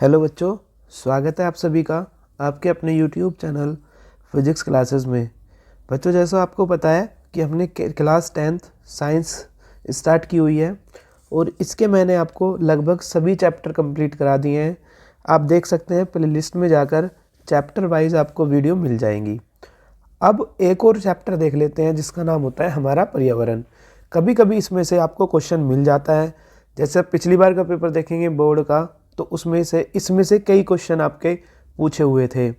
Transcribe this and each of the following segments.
Hello बच्चों, स्वागत है आप सभी का आपके अपने YouTube चैनल फिजिक्स क्लासेस में। बच्चों, जैसा आपको पता है कि हमने क्लास 10th साइंस स्टार्ट की हुई है और इसके मैंने आपको लगभग सभी चैप्टर कंप्लीट करा दिए हैं। आप देख सकते हैं प्लेलिस्ट में जाकर चैप्टर वाइज आपको वीडियो मिल जाएंगी। अब एक और चैप्टर देख लेते हैं जिसका नाम होता है हमारा पर्यावरण। कभी कभी इसमें से आपको क्वेश्चन मिल जाता है। जैसे पिछली बार का पेपर देखेंगे बोर्ड का, तो इसमें से कई क्वेश्चन आपके पूछे हुए थे।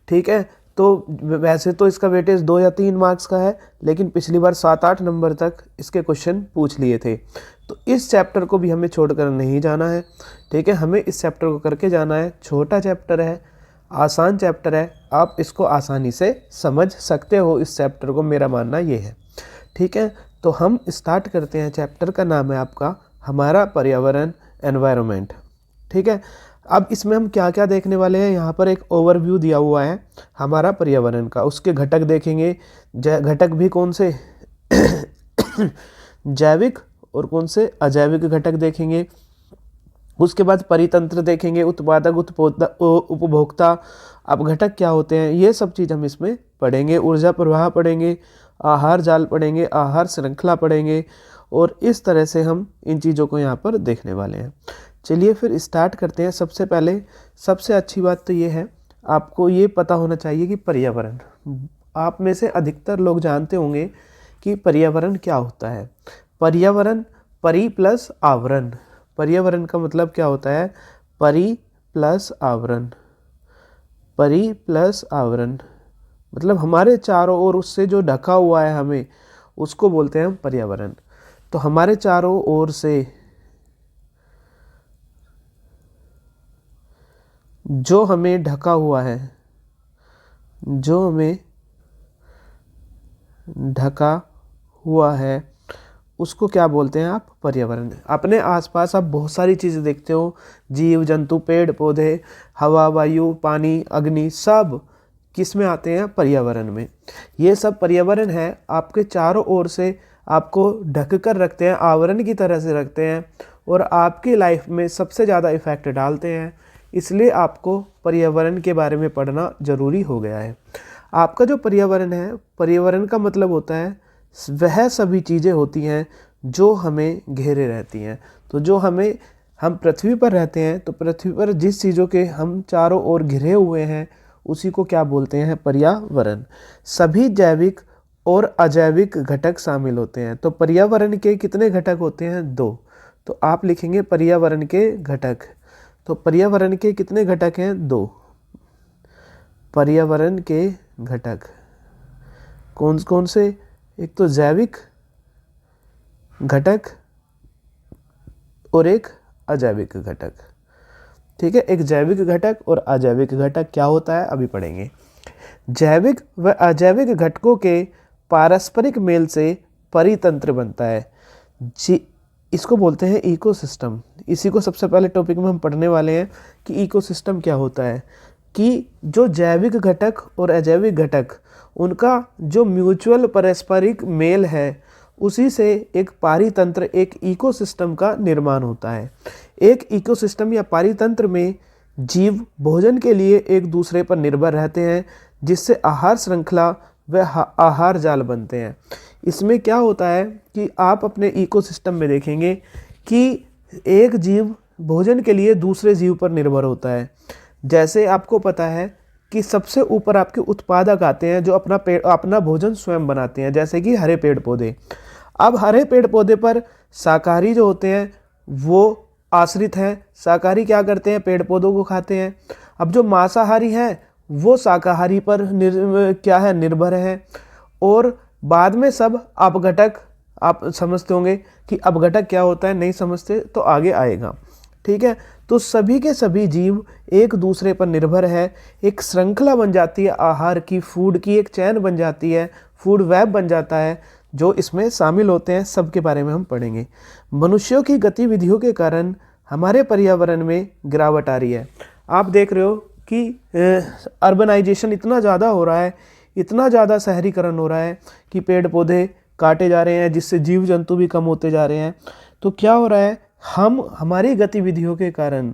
ठीक है, तो वैसे तो इसका वेटेज 2 या 3 मार्क्स का है, लेकिन पिछली बार 7-8 नंबर तक इसके क्वेश्चन पूछ लिए थे। तो इस चैप्टर को भी हमें छोड़कर नहीं जाना है। ठीक है, हमें इस चैप्टर को करके जाना है। छोटा चैप्टर है, आसान चैप्टर है, आप इसको आसानी से समझ सकते हो इस चैप्टर को, मेरा मानना ये है। ठीक है, तो हम स्टार्ट करते हैं। चैप्टर का नाम है आपका हमारा पर्यावरण, एनवायरनमेंट। ठीक है, अब इसमें हम क्या क्या देखने वाले हैं, यहाँ पर एक ओवरव्यू दिया हुआ है हमारा पर्यावरण का। उसके घटक देखेंगे, घटक भी कौन से जैविक और कौन से अजैविक घटक देखेंगे। उसके बाद परितंत्र देखेंगे, उत्पादक, उपभोक्ता, अब घटक क्या होते हैं, ये सब चीज़ हम इसमें पढ़ेंगे। ऊर्जा प्रवाह पढ़ेंगे, आहार जाल पढ़ेंगे, आहार श्रृंखला पढ़ेंगे, और इस तरह से हम इन चीज़ों को यहाँ पर देखने वाले हैं। चलिए फिर स्टार्ट करते हैं। सबसे पहले सबसे अच्छी बात तो ये है, आपको ये पता होना चाहिए कि पर्यावरण, आप में से अधिकतर लोग जानते होंगे कि पर्यावरण क्या होता है। पर्यावरण परि प्लस आवरण। पर्यावरण का मतलब क्या होता है, परि प्लस आवरण। परि प्लस आवरण मतलब हमारे चारों ओर उससे जो ढका हुआ है हमें, उसको बोलते हैं हम पर्यावरण। तो हमारे चारों ओर से जो हमें ढका हुआ है, जो हमें ढका हुआ है, उसको क्या बोलते हैं आप, पर्यावरण। अपने आसपास आप बहुत सारी चीज़ें देखते हो, जीव जंतु, पेड़ पौधे, हवा, वायु, पानी, अग्नि, सब किस में आते हैं, पर्यावरण में। ये सब पर्यावरण है, आपके चारों ओर से आपको ढक कर रखते हैं, आवरण की तरह से रखते हैं, और आपकी लाइफ में सबसे ज़्यादा इफ़ेक्ट डालते हैं। इसलिए आपको पर्यावरण के बारे में पढ़ना ज़रूरी हो गया है। आपका जो पर्यावरण है, पर्यावरण का मतलब होता है वह सभी चीज़ें होती हैं जो हमें घेरे रहती हैं। तो जो हम पृथ्वी पर रहते हैं, तो पृथ्वी पर जिस चीज़ों के हम चारों ओर घिरे हुए हैं, उसी को क्या बोलते हैं, पर्यावरण। सभी जैविक और अजैविक घटक शामिल होते हैं। तो पर्यावरण के कितने घटक होते हैं, 2। तो आप लिखेंगे पर्यावरण के घटक। तो पर्यावरण के कितने घटक हैं, 2। पर्यावरण के घटक कौन कौन से, एक तो जैविक घटक और एक अजैविक घटक। ठीक है, एक जैविक घटक और अजैविक घटक क्या होता है अभी पढ़ेंगे। जैविक व अजैविक घटकों के पारस्परिक मेल से परितंत्र बनता है। इसको बोलते हैं इकोसिस्टम। इसी को सबसे पहले टॉपिक में हम पढ़ने वाले हैं कि इकोसिस्टम क्या होता है। कि जो जैविक घटक और अजैविक घटक, उनका जो म्यूचुअल पारस्परिक मेल है, उसी से एक पारितंत्र, एक इकोसिस्टम का निर्माण होता है। एक इकोसिस्टम या पारितंत्र में जीव भोजन के लिए एक दूसरे पर निर्भर रहते हैं, जिससे आहार श्रृंखला व आहार जाल बनते हैं। इसमें क्या होता है कि आप अपने इकोसिस्टम में देखेंगे कि एक जीव भोजन के लिए दूसरे जीव पर निर्भर होता है। जैसे आपको पता है कि सबसे ऊपर आपके उत्पादक आते हैं जो अपना भोजन स्वयं बनाते हैं, जैसे कि हरे पेड़ पौधे। अब हरे पेड़ पौधे पर शाकाहारी जो होते हैं वो आश्रित हैं। शाकाहारी क्या करते हैं, पेड़ पौधों को खाते हैं। अब जो मांसाहारी हैं वो शाकाहारी पर निर्भर हैं। और बाद में सब अपघटक, आप समझते होंगे कि अपघटक क्या होता है, नहीं समझते तो आगे आएगा। ठीक है, तो सभी के सभी जीव एक दूसरे पर निर्भर है। एक श्रृंखला बन जाती है आहार की, फूड की एक चैन बन जाती है, फूड वेब बन जाता है, जो इसमें शामिल होते हैं। सब के बारे में हम पढ़ेंगे। मनुष्यों की गतिविधियों के कारण हमारे पर्यावरण में गिरावट आ रही है। आप देख रहे हो कि अर्बनाइजेशन इतना ज़्यादा हो रहा है, इतना ज़्यादा शहरीकरण हो रहा है कि पेड़ पौधे काटे जा रहे हैं, जिससे जीव जंतु भी कम होते जा रहे हैं। तो क्या हो रहा है, हमारी गतिविधियों के कारण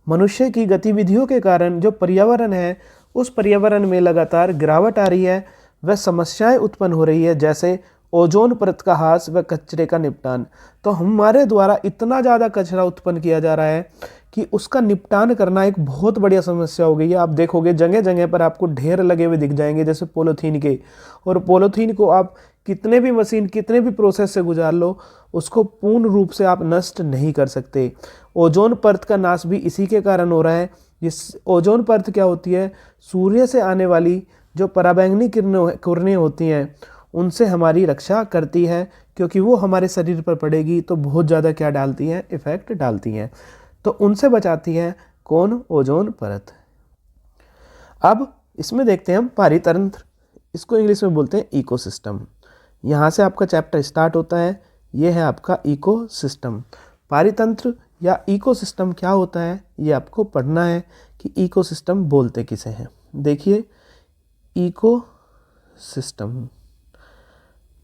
मनुष्य की गतिविधियों के कारण जो पर्यावरण है उस पर्यावरण में लगातार गिरावट आ रही है, वह समस्याएं उत्पन्न हो रही है, जैसे ओजोन परत का ह्रास व कचरे का निपटान। तो हमारे द्वारा इतना ज़्यादा कचरा उत्पन्न किया जा रहा है कि उसका निपटान करना एक बहुत बढ़िया समस्या हो गई है। आप देखोगे जगह जगह पर आपको ढेर लगे हुए दिख जाएंगे जैसे पॉलीथीन के, और पॉलीथीन को आप कितने भी मशीन कितने भी प्रोसेस से गुजार लो, उसको पूर्ण रूप से आप नष्ट नहीं कर सकते। ओजोन परत का नाश भी इसी के कारण हो रहा है। इस ओजोन परत क्या होती है? सूर्य से आने वाली जो पराबैंगनी किरणें होती हैं उनसे हमारी रक्षा करती है, क्योंकि वो हमारे शरीर पर पड़ेगी तो बहुत ज़्यादा क्या डालती हैं? इफेक्ट डालती हैं। तो उनसे बचाती है कौन? ओजोन परत। अब इसमें देखते हैं हम पारितंत्र, इसको इंग्लिश में बोलते हैं इकोसिस्टम। यहाँ से आपका चैप्टर स्टार्ट होता है, ये है आपका इकोसिस्टम। पारितंत्र या इकोसिस्टम क्या होता है ये आपको पढ़ना है कि इकोसिस्टम बोलते किसे हैं। देखिए इकोसिस्टम,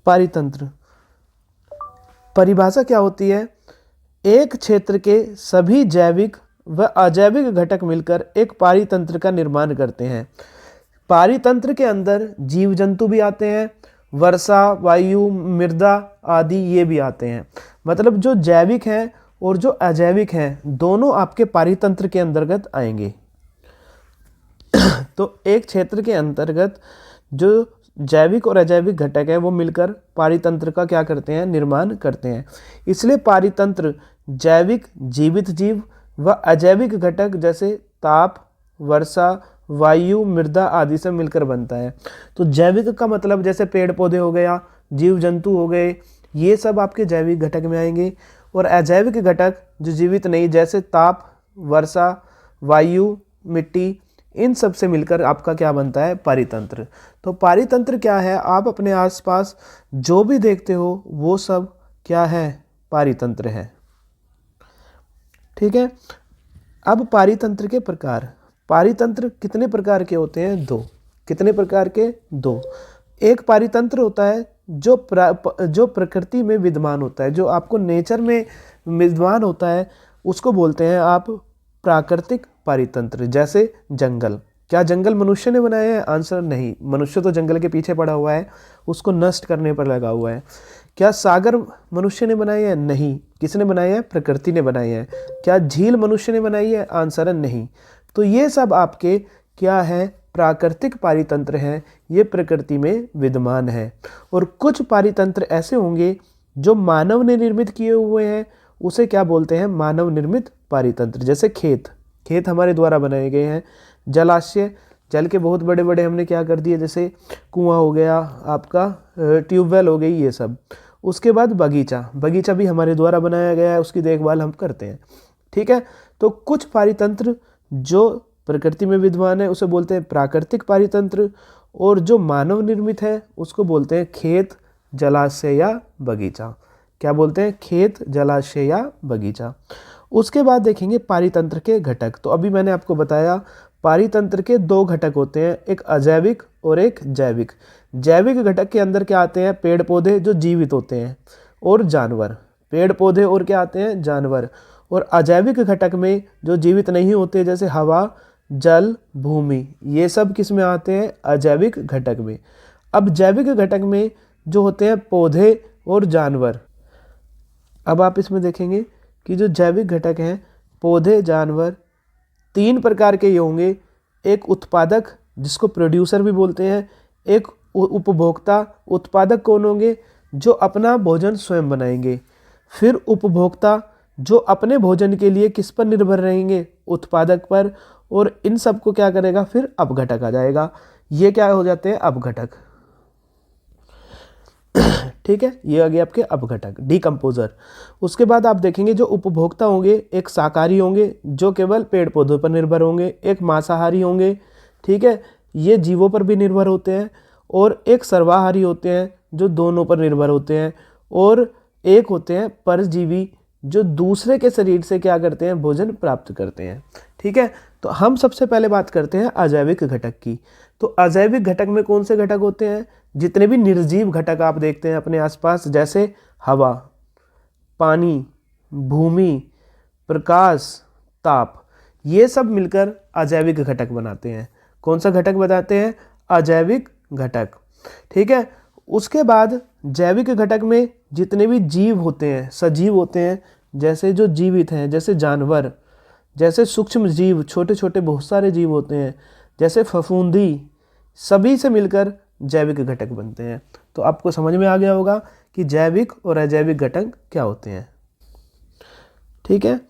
पारितंत्र, परिभाषा क्या होती है? एक क्षेत्र के सभी जैविक व अजैविक घटक मिलकर एक पारितंत्र का निर्माण करते हैं। पारितंत्र के अंदर जीव जंतु भी आते हैं, वर्षा, वायु, मृदा आदि ये भी आते हैं। मतलब जो जैविक हैं और जो अजैविक हैं दोनों आपके पारितंत्र के अंतर्गत आएंगे। तो एक क्षेत्र के अंतर्गत जो जैविक और अजैविक घटक है वो मिलकर पारितंत्र का क्या करते हैं? निर्माण करते हैं। इसलिए पारितंत्र जैविक जीवित जीव व अजैविक घटक जैसे ताप, वर्षा, वायु, मृदा आदि से मिलकर बनता है। तो जैविक का मतलब जैसे पेड़ पौधे हो गया, जीव जंतु हो गए, ये सब आपके जैविक घटक में आएंगे। और अजैविक घटक जो जीवित नहीं, जैसे ताप, वर्षा, वायु, मिट्टी, इन सब से मिलकर आपका क्या बनता है? पारितंत्र। तो पारितंत्र क्या है? आप अपने आसपास जो भी देखते हो वो सब क्या है? पारितंत्र है। ठीक है। अब पारितंत्र के प्रकार, पारितंत्र कितने प्रकार के होते हैं? दो। कितने प्रकार के? दो। एक पारितंत्र होता है जो प्रकृति में विद्यमान होता है, जो आपको नेचर में विद्यमान होता है, उसको बोलते हैं आप प्राकृतिक पारितंत्र। जैसे जंगल, क्या जंगल मनुष्य ने बनाया है? आंसर नहीं, मनुष्य तो जंगल के पीछे पड़ा हुआ है, उसको नष्ट करने पर लगा हुआ है। क्या सागर मनुष्य ने बनाए हैं? नहीं। किसने बनाए हैं? प्रकृति ने बनाए हैं। क्या झील मनुष्य ने बनाई है? आंसर है नहीं। तो ये सब आपके क्या है? प्राकृतिक पारितंत्र हैं, ये प्रकृति में विद्यमान है। और कुछ पारितंत्र ऐसे होंगे जो मानव ने निर्मित किए हुए हैं, उसे क्या बोलते हैं? मानव निर्मित पारितंत्र। जैसे खेत, खेत हमारे द्वारा बनाए गए हैं। जलाशय, जल के बहुत बड़े बड़े हमने क्या कर दिए, जैसे कुआं हो गया आपका, ट्यूबवेल हो गई, ये सब। उसके बाद बगीचा, बगीचा भी हमारे द्वारा बनाया गया है, उसकी देखभाल हम करते हैं। ठीक है। तो कुछ पारितंत्र जो प्रकृति में विद्यमान है उसे बोलते हैं प्राकृतिक पारितंत्र, और जो मानव निर्मित है उसको बोलते हैं खेत, जलाशय या बगीचा। क्या बोलते हैं? खेत, जलाशय या बगीचा। उसके बाद देखेंगे पारितंत्र के घटक। तो अभी मैंने आपको बताया पारितंत्र के दो घटक होते हैं, एक अजैविक और एक जैविक। जैविक घटक के अंदर क्या आते हैं? पेड़ पौधे जो जीवित होते हैं, और जानवर। पेड़ पौधे और क्या आते हैं? जानवर। और अजैविक घटक में जो जीवित नहीं होते, जैसे हवा, जल, भूमि, ये सब किस में आते हैं? अजैविक घटक में। अब जैविक घटक में जो होते हैं पौधे और जानवर। अब आप इसमें देखेंगे कि जो जैविक घटक हैं, पौधे, जानवर, तीन प्रकार के ये होंगे। एक उत्पादक जिसको प्रोड्यूसर भी बोलते हैं, एक उपभोक्ता। उत्पादक कौन होंगे? जो अपना भोजन स्वयं बनाएंगे। फिर उपभोक्ता जो अपने भोजन के लिए किस पर निर्भर रहेंगे? उत्पादक पर। और इन सब को क्या करेगा? फिर अपघटक आ जाएगा। ये क्या हो जाते हैं? अपघटक। ठीक है, ये आ गए आपके अपघटक, डिकम्पोजर। उसके बाद आप देखेंगे जो उपभोक्ता होंगे, एक शाकाहारी होंगे जो केवल पेड़ पौधों पर निर्भर होंगे, एक मांसाहारी होंगे, ठीक है, ये जीवों पर भी निर्भर होते हैं, और एक सर्वाहारी होते हैं जो दोनों पर निर्भर होते हैं, और एक होते हैं परजीवी जो दूसरे के शरीर से क्या करते हैं? भोजन प्राप्त करते हैं। ठीक है। तो हम सबसे पहले बात करते हैं अजैविक घटक की। तो अजैविक घटक में कौन से घटक होते हैं? जितने भी निर्जीव घटक आप देखते हैं अपने आसपास, जैसे हवा, पानी, भूमि, प्रकाश, ताप, ये सब मिलकर अजैविक घटक बनाते हैं। कौन सा घटक बनाते हैं? अजैविक घटक। ठीक है। उसके बाद जैविक घटक में जितने भी जीव होते हैं, सजीव होते हैं, जैसे जो जीवित हैं, जैसे जानवर, जैसे सूक्ष्म जीव, छोटे छोटे बहुत सारे जीव होते हैं, जैसे फफूंदी, सभी से मिलकर जैविक घटक बनते हैं। तो आपको समझ में आ गया होगा कि जैविक और अजैविक घटक क्या होते हैं। ठीक है।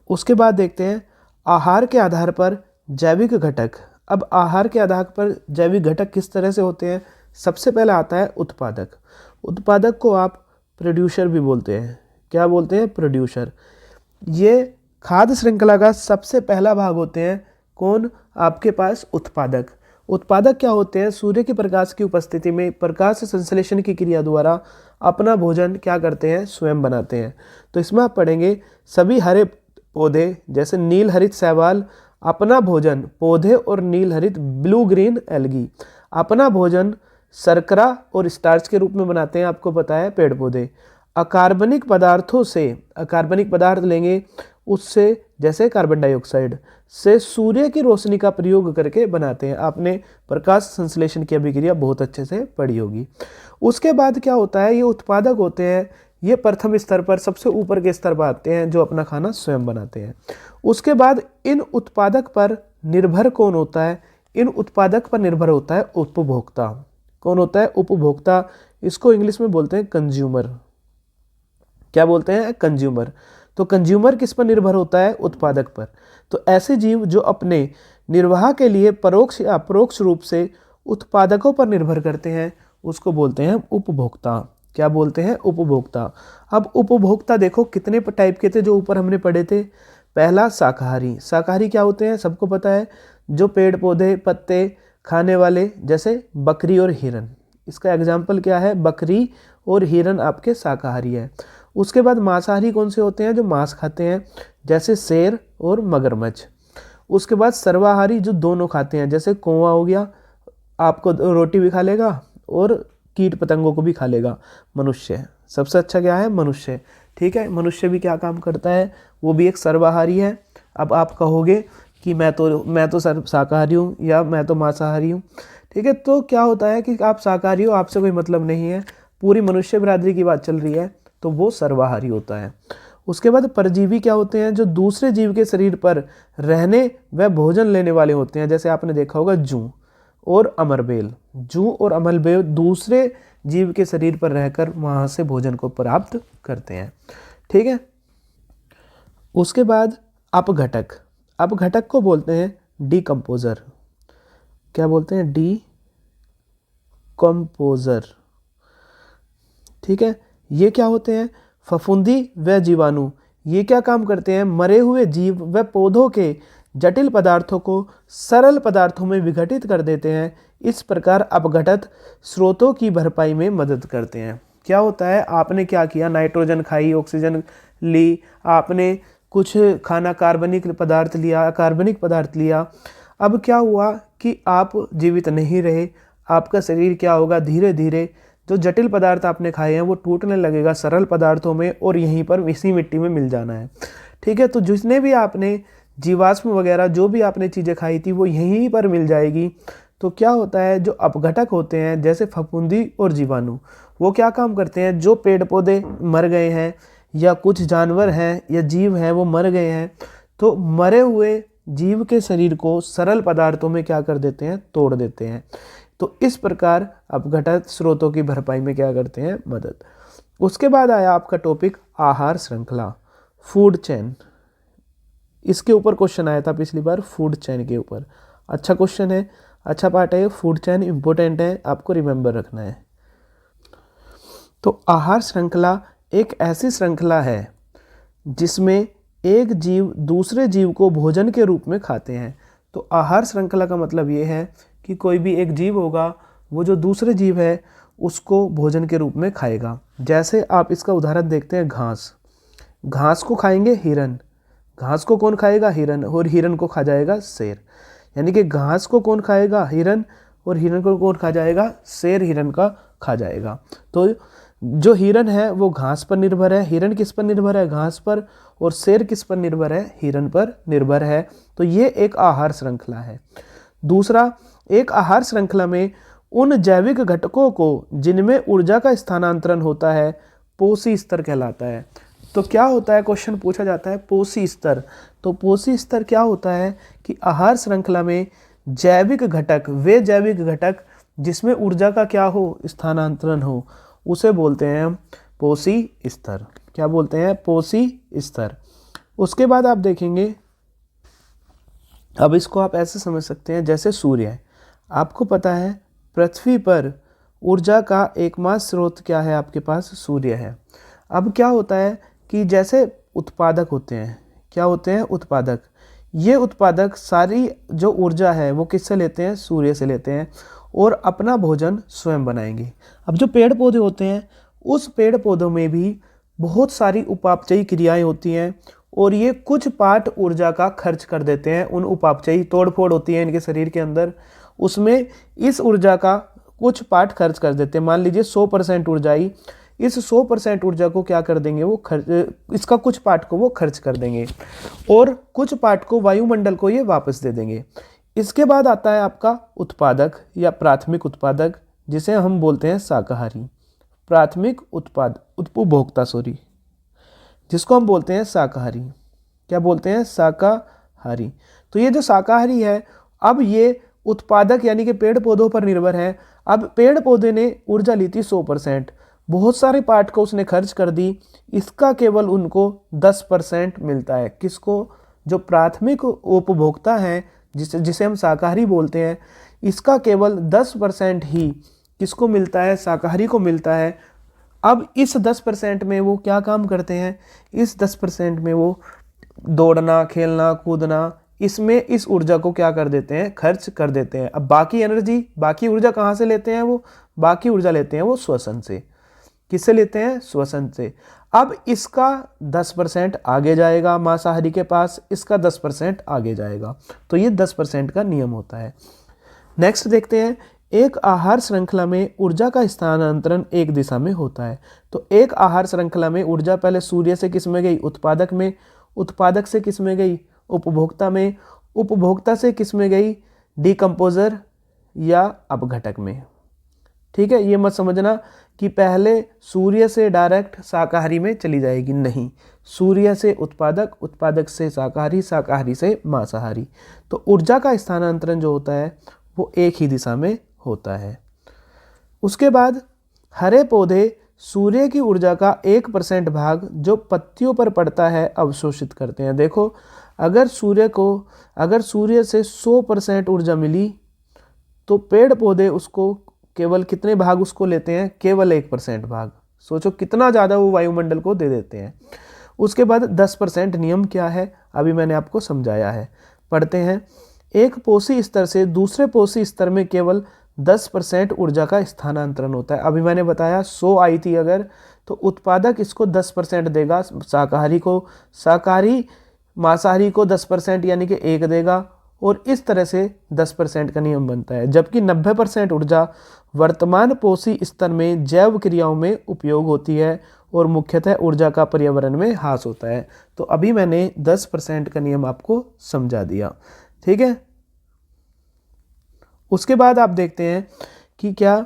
उसके बाद देखते हैं आहार के आधार पर जैविक घटक। अब आहार के आधार पर जैविक घटक किस तरह से होते हैं? सबसे पहले आता है उत्पादक। उत्पादक को आप प्रोड्यूसर भी बोलते हैं। क्या बोलते हैं? प्रोड्यूसर। ये खाद्य श्रृंखला का सबसे पहला भाग होते हैं। कौन? आपके पास उत्पादक। उत्पादक क्या होते हैं? सूर्य के प्रकाश की उपस्थिति में प्रकाश संश्लेषण की क्रिया द्वारा अपना भोजन क्या करते हैं? स्वयं बनाते हैं। तो इसमें आप पढ़ेंगे सभी हरे पौधे जैसे नील हरित शैवाल अपना भोजन, पौधे और नील हरित ब्लू ग्रीन एल्गी अपना भोजन शर्करा और स्टार्च के रूप में बनाते हैं। आपको पता है पेड़ पौधे अकार्बनिक पदार्थों से, अकार्बनिक पदार्थ लेंगे उससे, जैसे कार्बन डाइऑक्साइड से सूर्य की रोशनी का प्रयोग करके बनाते हैं। आपने प्रकाश संश्लेषण की अभिक्रिया बहुत अच्छे से पढ़ी होगी। उसके बाद क्या होता है? ये उत्पादक होते हैं, ये प्रथम स्तर पर सबसे ऊपर के स्तर पर आते हैं जो अपना खाना स्वयं बनाते हैं। उसके बाद इन उत्पादक पर निर्भर कौन होता है? इन उत्पादक पर निर्भर होता है उपभोक्ता। कौन होता है? उपभोक्ता। इसको इंग्लिश में बोलते हैं कंज्यूमर। क्या बोलते हैं? कंज्यूमर। तो कंज्यूमर किस पर निर्भर होता है? उत्पादक पर। तो ऐसे जीव जो अपने निर्वाह के लिए परोक्ष या अपरोक्ष रूप से उत्पादकों पर निर्भर करते हैं उसको बोलते हैं उपभोक्ता। क्या बोलते हैं? उपभोक्ता। अब उपभोक्ता देखो कितने टाइप के थे जो ऊपर हमने पढ़े थे। पहला शाकाहारी। शाकाहारी क्या होते हैं? सबको पता है, जो पेड़ पौधे पत्ते खाने वाले, जैसे बकरी और हिरन। इसका एग्जाम्पल क्या है? बकरी और हिरन आपके शाकाहारी है। उसके बाद मांसाहारी कौन से होते हैं? जो मांस खाते हैं, जैसे शेर और मगरमच्छ। उसके बाद सर्वाहारी जो दोनों खाते हैं, जैसे कौवा हो गया, आपको रोटी भी खा लेगा और कीट पतंगों को भी खा लेगा। मनुष्य सबसे अच्छा क्या है? मनुष्य। ठीक है। मनुष्य भी क्या काम करता है? वो भी एक सर्वाहारी है। अब आप कहोगे कि मैं तो शाकाहारी हूँ या मैं तो मांसाहारी हूँ। ठीक है। तो क्या होता है कि आप शाकाहारी हो, आपसे कोई मतलब नहीं है, पूरी मनुष्य बिरादरी की बात चल रही है, तो वो सर्वाहारी होता है। उसके बाद परजीवी क्या होते हैं? जो दूसरे जीव के शरीर पर रहने व भोजन लेने वाले होते हैं। जैसे आपने देखा होगा जूं और अमरबेल। जूं और अमरबेल दूसरे जीव के शरीर पर रहकर वहाँ से भोजन को प्राप्त करते हैं। ठीक है। उसके बाद अपघटक। अपघटक को बोलते हैं डीकम्पोजर। क्या बोलते हैं? डीकम्पोजर। ठीक है। ये क्या होते हैं? फफूंदी व जीवाणु। ये क्या काम करते हैं? मरे हुए जीव व पौधों के जटिल पदार्थों को सरल पदार्थों में विघटित कर देते हैं। इस प्रकार अपघटक स्रोतों की भरपाई में मदद करते हैं। क्या होता है? आपने क्या किया? नाइट्रोजन खाई, ऑक्सीजन ली, आपने कुछ खाना कार्बनिक पदार्थ लिया, कार्बनिक पदार्थ लिया। अब क्या हुआ कि आप जीवित नहीं रहे। आपका शरीर क्या होगा? धीरे धीरे जो जटिल पदार्थ आपने खाए हैं वो टूटने लगेगा सरल पदार्थों में, और यहीं पर इसी मिट्टी में मिल जाना है। ठीक है। तो जिसने भी आपने जीवाश्म वगैरह जो भी आपने चीज़ें खाई थी वो यहीं पर मिल जाएगी। तो क्या होता है? जो अपघटक होते हैं जैसे फफूंदी और जीवाणु, वो क्या काम करते हैं? जो पेड़ पौधे मर गए हैं या कुछ जानवर हैं या जीव हैं वो मर गए हैं, तो मरे हुए जीव के शरीर को सरल पदार्थों में क्या कर देते हैं? तोड़ देते हैं। तो इस प्रकार अपघटक स्रोतों की भरपाई में क्या करते हैं? मदद। उसके बाद आया आपका टॉपिक आहार श्रृंखला, फूड चेन। इसके ऊपर क्वेश्चन आया था पिछली बार, फूड चेन के ऊपर। अच्छा क्वेश्चन है, अच्छा पार्ट है। फूड चेन इंपॉर्टेंट है, आपको रिमेंबर रखना है। तो आहार श्रृंखला एक ऐसी श्रृंखला है जिसमें एक जीव दूसरे जीव को भोजन के रूप में खाते हैं। तो आहार श्रृंखला का मतलब ये है कि कोई भी एक जीव होगा, वो जो दूसरे जीव है उसको भोजन के रूप में खाएगा। जैसे आप इसका उदाहरण देखते हैं, घास। घास को खाएंगे हिरन। घास को कौन खाएगा? हिरन। और हिरन को खा जाएगा शेर। यानी कि घास को कौन खाएगा? हिरन। और हिरन को कौन खा जाएगा? शेर हिरन का खा जाएगा। तो जो हिरण है वो घास पर निर्भर है। हिरण किस पर निर्भर है? घास पर। और शेर किस पर निर्भर है? हिरण पर निर्भर है। तो ये एक आहार श्रृंखला है। दूसरा, एक आहार श्रृंखला में उन जैविक घटकों को जिनमें ऊर्जा का स्थानांतरण होता है पोषी स्तर कहलाता है। तो क्या होता है, क्वेश्चन पूछा जाता है पोषी स्तर। तो पोषी स्तर क्या होता है कि आहार श्रृंखला में जैविक घटक, वे जैविक घटक जिसमें ऊर्जा का क्या हो? स्थानांतरण हो, उसे बोलते हैं हम पोषी स्तर। क्या बोलते हैं? पोषी स्तर। उसके बाद आप देखेंगे, अब इसको आप ऐसे समझ सकते हैं जैसे सूर्य है। आपको पता है पृथ्वी पर ऊर्जा का एकमात्र स्रोत क्या है? आपके पास सूर्य है। अब क्या होता है कि जैसे उत्पादक होते हैं, क्या होते हैं? उत्पादक। ये उत्पादक सारी जो ऊर्जा है वो किससे लेते हैं? सूर्य से लेते हैं और अपना भोजन स्वयं बनाएंगे। अब जो पेड़ पौधे होते हैं, उस पेड़ पौधों में भी बहुत सारी उपापचयी क्रियाएं होती हैं और ये कुछ पार्ट ऊर्जा का खर्च कर देते हैं। उन उपापचयी तोड़ फोड़ होती है इनके शरीर के अंदर, उसमें इस ऊर्जा का कुछ पार्ट खर्च कर देते हैं। मान लीजिए 100% ऊर्जा आई, इस 100% ऊर्जा को क्या कर देंगे? वो इसका कुछ पार्ट को वो खर्च कर देंगे और कुछ पार्ट को वायुमंडल को ये वापस दे देंगे। इसके बाद आता है आपका उत्पादक या प्राथमिक उत्पादक, जिसे हम बोलते हैं शाकाहारी। प्राथमिक उपभोक्ता जिसको हम बोलते हैं शाकाहारी। क्या बोलते हैं? शाकाहारी। तो ये जो शाकाहारी है, अब ये उत्पादक यानी कि पेड़ पौधों पर निर्भर है। अब पेड़ पौधे ने ऊर्जा ली थी 100%, बहुत सारे पार्ट को उसने खर्च कर दी, इसका केवल उनको 10% मिलता है। किसको? जो प्राथमिक उपभोक्ता हैं, जिसे हम शाकाहारी बोलते हैं, इसका केवल 10% ही किसको मिलता है? शाकाहारी को मिलता है। अब इस 10% में वो क्या काम करते हैं? इस 10% में वो दौड़ना, खेलना, कूदना, इसमें इस ऊर्जा को क्या कर देते हैं? खर्च कर देते हैं। अब बाकी एनर्जी, बाकी ऊर्जा कहाँ से लेते हैं? वो बाकी ऊर्जा लेते हैं वो श्वसन से। किससे लेते हैं? श्वसन से। अब इसका 10% आगे जाएगा मांसाहारी के पास, इसका 10% आगे जाएगा। तो ये 10% का नियम होता है। नेक्स्ट देखते हैं, एक आहार श्रृंखला में ऊर्जा का स्थानांतरण एक दिशा में होता है। तो एक आहार श्रृंखला में ऊर्जा पहले सूर्य से किस में गई? उत्पादक में। उत्पादक से किस में गई? उपभोक्ता में। उपभोक्ता से किस में गई? डिकम्पोजर या अपघटक में। ठीक है, ये मत समझना कि पहले सूर्य से डायरेक्ट शाकाहारी में चली जाएगी, नहीं। सूर्य से उत्पादक, उत्पादक से शाकाहारी, शाकाहारी से मांसाहारी। तो ऊर्जा का स्थानांतरण जो होता है वो एक ही दिशा में होता है। उसके बाद हरे पौधे सूर्य की ऊर्जा का 1% भाग जो पत्तियों पर पड़ता है अवशोषित करते हैं। देखो, अगर सूर्य से 100% ऊर्जा मिली तो पेड़ पौधे उसको केवल कितने भाग उसको लेते हैं? केवल 1% भाग। सोचो कितना ज़्यादा वो वायुमंडल को दे देते हैं। उसके बाद 10% नियम क्या है, अभी मैंने आपको समझाया है। पढ़ते हैं, एक पोषी स्तर से दूसरे पोषी स्तर में केवल 10% ऊर्जा का स्थानांतरण होता है। अभी मैंने बताया 100 आई थी अगर, तो उत्पादक इसको 10% देगा शाकाहारी को, शाकाहारी मांसाहारी को 10% यानी कि 1 देगा, और इस तरह से 10% का नियम बनता है। जबकि 90% ऊर्जा वर्तमान पोषी स्तर में जैव क्रियाओं में उपयोग होती है और मुख्यतः ऊर्जा का पर्यावरण में ह्रास होता है। तो अभी मैंने 10% का नियम आपको समझा दिया, ठीक है। उसके बाद आप देखते हैं कि क्या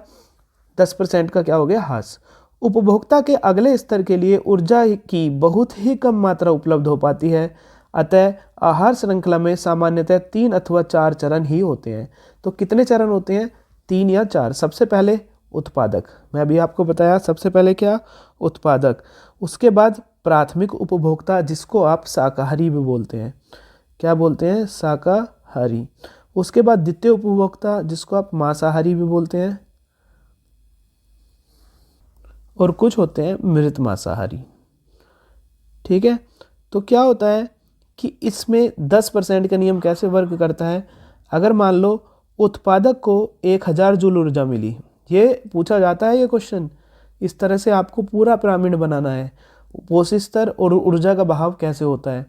10% का क्या हो गया? ह्रास। उपभोक्ता के अगले स्तर के लिए ऊर्जा की बहुत ही कम मात्रा उपलब्ध हो पाती है, अतः आहार श्रृंखला में सामान्यतः 3 अथवा 4 चरण ही होते हैं। तो कितने चरण होते हैं? 3 या 4। सबसे पहले उत्पादक, मैं अभी आपको बताया, सबसे पहले क्या? उत्पादक। उसके बाद प्राथमिक उपभोक्ता, जिसको आप शाकाहारी भी बोलते हैं। क्या बोलते हैं? शाकाहारी। उसके बाद द्वितीय उपभोक्ता, जिसको आप मांसाहारी भी बोलते हैं, और कुछ होते हैं मृत मांसाहारी, ठीक है। तो क्या होता है कि इसमें 10% का नियम कैसे वर्क करता है? अगर मान लो उत्पादक को 1000 जूल ऊर्जा मिली, ये पूछा जाता है ये क्वेश्चन, इस तरह से आपको पूरा पिरामिड बनाना है, पोषी स्तर और ऊर्जा का बहाव कैसे होता है।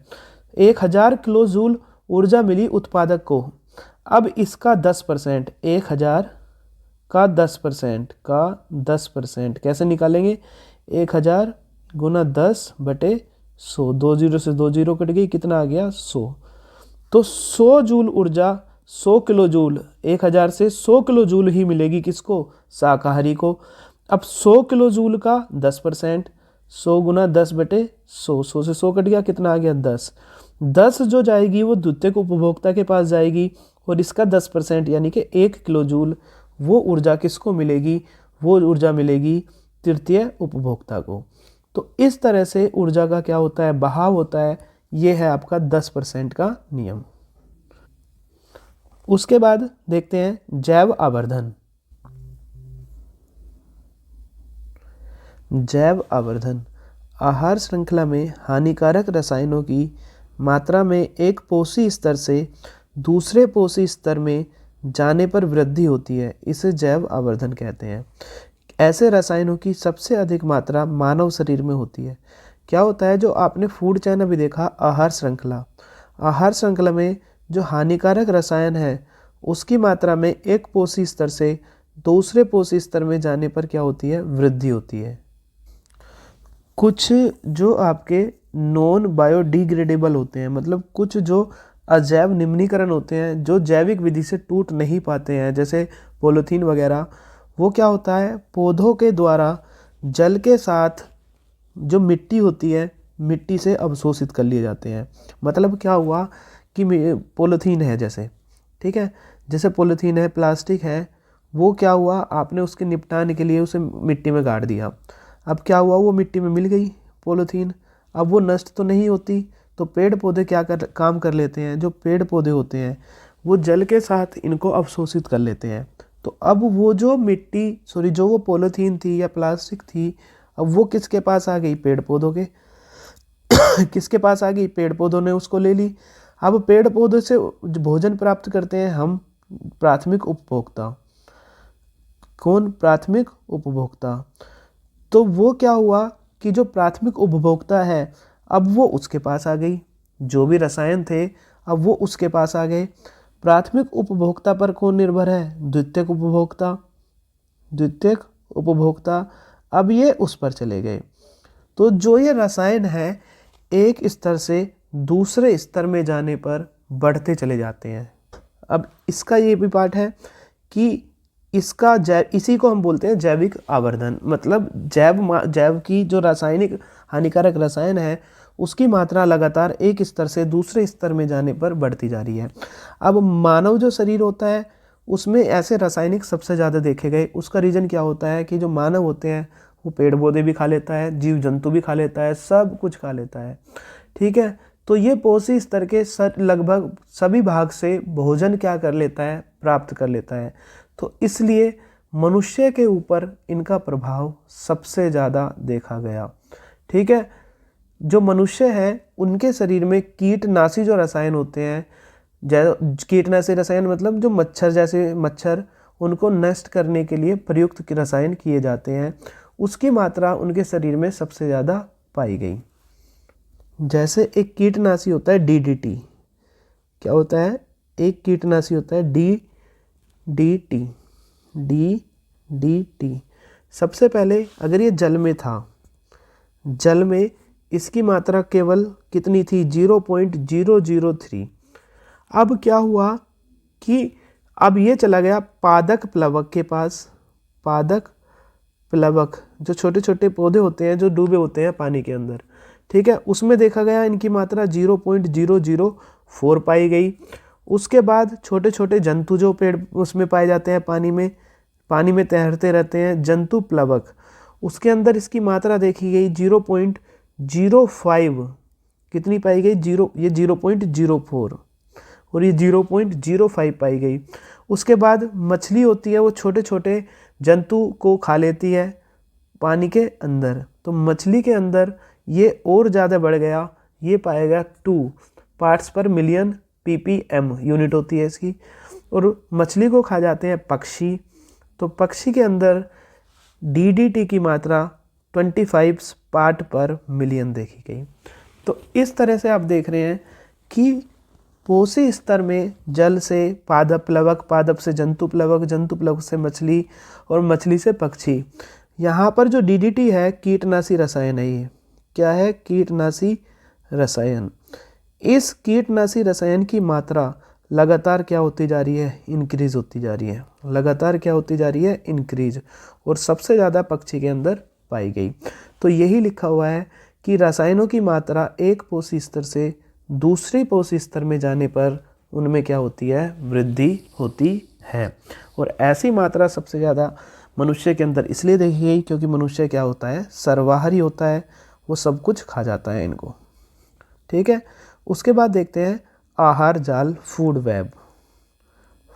1000 किलो जूल ऊर्जा मिली उत्पादक को, अब इसका 10%, 1000 का 10% कैसे निकालेंगे? 1000 गुना 10/100, 2 जीरो से 2 जीरो कट गई, कितना आ गया? 100। तो 100 जूल ऊर्जा 100 किलो जूल, 1000 से 100 किलो जूल ही मिलेगी किसको? शाकाहारी को। अब 100 किलो जूल का 10%, 100 गुना 10/100, 100 से 100 कट गया, कितना आ गया? 10। 10 जो जाएगी वो द्वितीयक उपभोक्ता के पास जाएगी, और इसका 10% यानी कि 1 किलो जूल वो ऊर्जा किसको मिलेगी? वो ऊर्जा मिलेगी तृतीय उपभोक्ता को। तो इस तरह से ऊर्जा का क्या होता है? बहाव होता है। ये है आपका 10% का नियम। उसके बाद देखते हैं जैव आवर्धन। जैव आवर्धन आहार श्रृंखला में हानिकारक रसायनों की मात्रा में एक पोषी स्तर से दूसरे पोषी स्तर में जाने पर वृद्धि होती है, इसे जैव आवर्धन कहते हैं। ऐसे रसायनों की सबसे अधिक मात्रा मानव शरीर में होती है। क्या होता है? जो आपने फूड चैन अभी देखा, आहार श्रृंखला, आहार श्रृंखला में जो हानिकारक रसायन है उसकी मात्रा में एक पोषी स्तर से दूसरे पोषी स्तर में जाने पर क्या होती है? वृद्धि होती है। कुछ जो आपके नॉन बायोडिग्रेडेबल होते हैं, मतलब कुछ जो अजैव निम्नीकरण होते हैं, जो जैविक विधि से टूट नहीं पाते हैं, जैसे पॉलीथीन वगैरह, वो क्या होता है? पौधों के द्वारा जल के साथ जो मिट्टी होती है, मिट्टी से अवशोषित कर लिए जाते हैं। मतलब क्या हुआ कि पॉलीथीन है जैसे, ठीक है, जैसे पॉलीथीन है, प्लास्टिक है, वो क्या हुआ? आपने उसके निपटान के लिए उसे मिट्टी में गाड़ दिया। अब क्या हुआ? वो मिट्टी में मिल गई पॉलीथीन। अब वो नष्ट तो नहीं होती, तो पेड़ पौधे क्या काम कर लेते हैं? जो पेड़ पौधे होते हैं वो जल के साथ इनको अवशोषित कर लेते हैं। तो अब वो जो मिट्टी, जो वो पॉलीथीन थी या प्लास्टिक थी, अब वो किसके पास आ गई? पेड़ पौधों के। किसके पास आ गई? पेड़ पौधों ने उसको ले ली। अब पेड़ पौधों से भोजन प्राप्त करते हैं हम, प्राथमिक उपभोक्ता। कौन? प्राथमिक उपभोक्ता। तो वो क्या हुआ कि जो प्राथमिक उपभोक्ता है, अब वो उसके पास आ गई, जो भी रसायन थे अब वो उसके पास आ गए। प्राथमिक उपभोक्ता पर कौन निर्भर है? द्वितीयक उपभोक्ता। द्वितीयक उपभोक्ता, अब ये उस पर चले गए। तो जो ये रसायन है एक स्तर से दूसरे स्तर में जाने पर बढ़ते चले जाते हैं। अब इसका ये भी पार्ट है कि इसका इसी को हम बोलते हैं जैविक आवर्धन। मतलब जैव की जो रासायनिक हानिकारक रसायन है उसकी मात्रा लगातार एक स्तर से दूसरे स्तर में जाने पर बढ़ती जा रही है। अब मानव जो शरीर होता है उसमें ऐसे रासायनिक सबसे ज़्यादा देखे गए। उसका रीज़न क्या होता है कि जो मानव होते हैं वो पेड़ पौधे भी खा लेता है, जीव जंतु भी खा लेता है, सब कुछ खा लेता है, ठीक है। तो ये पोषी स्तर के लगभग सभी भाग से भोजन क्या कर लेता है? प्राप्त कर लेता है। तो इसलिए मनुष्य के ऊपर इनका प्रभाव सबसे ज़्यादा देखा गया, ठीक है। जो मनुष्य है उनके शरीर में कीटनाशी जो रसायन होते हैं, कीटनाशी रसायन मतलब जो मच्छर जैसे मच्छर, उनको नष्ट करने के लिए प्रयुक्त रसायन किए जाते हैं, उसकी मात्रा उनके शरीर में सबसे ज़्यादा पाई गई। जैसे एक कीटनाशी होता है DDT। क्या होता है? एक कीटनाशी होता है DDT। सबसे पहले अगर ये जल में था, जल में इसकी मात्रा केवल कितनी थी? 0.003। अब क्या हुआ कि अब ये चला गया पादक प्लवक के पास। पादक प्लवक जो छोटे छोटे पौधे होते हैं जो डूबे होते हैं पानी के अंदर, ठीक है, उसमें देखा गया इनकी मात्रा 0.004 पाई गई। उसके बाद छोटे छोटे जंतु जो पेड़ उसमें पाए जाते हैं पानी में तैरते रहते हैं, जंतु प्लवक, उसके अंदर इसकी मात्रा देखी गई 0.05। कितनी पाई गई? ये 0.04 और ये 0.05 पाई गई। उसके बाद मछली होती है, वो छोटे छोटे जंतु को खा लेती है पानी के अंदर, तो मछली के अंदर ये और ज़्यादा बढ़ गया, ये पाया गया 2 पार्ट्स पर मिलियन ppm यूनिट होती है इसकी। और मछली को खा जाते हैं पक्षी, तो पक्षी के अंदर DDT की मात्रा 25 पार्ट पर मिलियन देखी गई। तो इस तरह से आप देख रहे हैं कि पोषी स्तर में जल से पादप प्लवक, पादप से जंतु प्लवक, जंतु प्लवक से मछली और मछली से पक्षी। यहाँ पर जो डीडीटी है कीटनाशी रसायन है। ये क्या है? कीटनाशी रसायन। इस कीटनाशी रसायन की मात्रा लगातार क्या होती जा रही है? इंक्रीज होती जा रही है। लगातार क्या होती जा रही है? इंक्रीज। और सबसे ज़्यादा पक्षी के अंदर पाई गई। तो यही लिखा हुआ है कि रसायनों की मात्रा एक पोषी स्तर से दूसरे पोषी स्तर में जाने पर उनमें क्या होती है? वृद्धि होती है। और ऐसी मात्रा सबसे ज़्यादा मनुष्य के अंदर इसलिए देखी गई क्योंकि मनुष्य क्या होता है? सर्वाहारी होता है, वो सब कुछ खा जाता है इनको। ठीक है, उसके बाद देखते हैं आहार जाल, फूड वेब।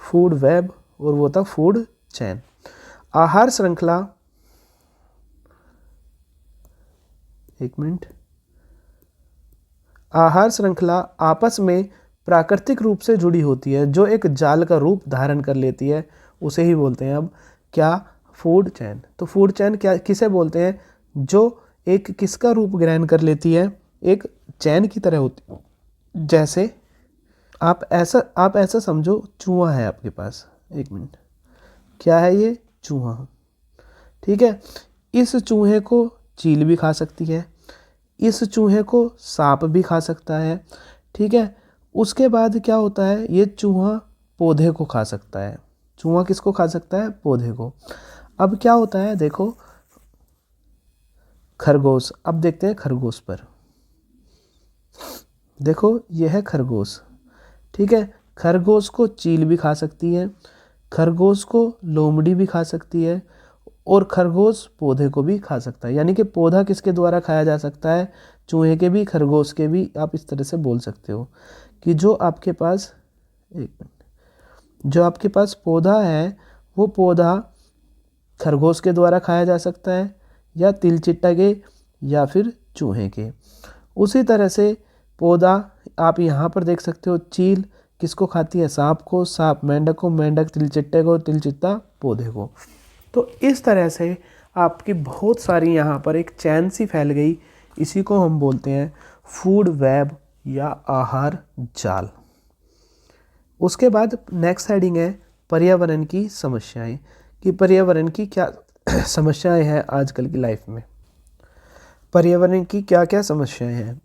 फूड वेब और वो था फूड चैन। आहार श्रृंखला, एक मिनट, आहार श्रृंखला आपस में प्राकृतिक रूप से जुड़ी होती है, जो एक जाल का रूप धारण कर लेती है, उसे ही बोलते हैं अब क्या? Food chain. तो फूड चैन क्या किसे बोलते हैं? जो एक किसका रूप ग्रहण कर लेती है? एक चैन की तरह होती। जैसे आप ऐसा समझो, चूहा है आपके पास, एक मिनट, क्या है ये? चूहा। ठीक है, इस चूहे को चील भी खा सकती है, इस चूहे को सांप भी खा सकता है। ठीक है, उसके बाद क्या होता है? ये चूहा पौधे को खा सकता है। चूहा किसको खा सकता है? पौधे को। अब क्या होता है? देखो खरगोश। अब देखते हैं खरगोश पर। देखो यह है खरगोश। ठीक है, खरगोश को चील भी खा सकती है, खरगोश को लोमड़ी भी खा सकती है, और खरगोश पौधे को भी खा सकता है। यानी कि पौधा किसके द्वारा खाया जा सकता है? चूहे के भी, खरगोश के भी। आप इस तरह से बोल सकते हो कि जो आपके पास, एक मिनट, जो आपके पास पौधा है वो पौधा खरगोश के द्वारा खाया जा सकता है, या तिलचिट्टा के, या फिर चूहे के। उसी तरह से पौधा आप यहाँ पर देख सकते हो, चील किसको खाती है? सांप को, सांप मेंढक को, मेंढक तिलचिट्टे को, तिलचिट्टा पौधे को। तो इस तरह से आपकी बहुत सारी यहाँ पर एक चैन सी फैल गई। इसी को हम बोलते हैं फूड वेब या आहार जाल। उसके बाद नेक्स्ट हेडिंग है पर्यावरण की समस्याएं, कि पर्यावरण की क्या समस्याएं हैं आजकल की लाइफ में। पर्यावरण की क्या क्या समस्याएं हैं?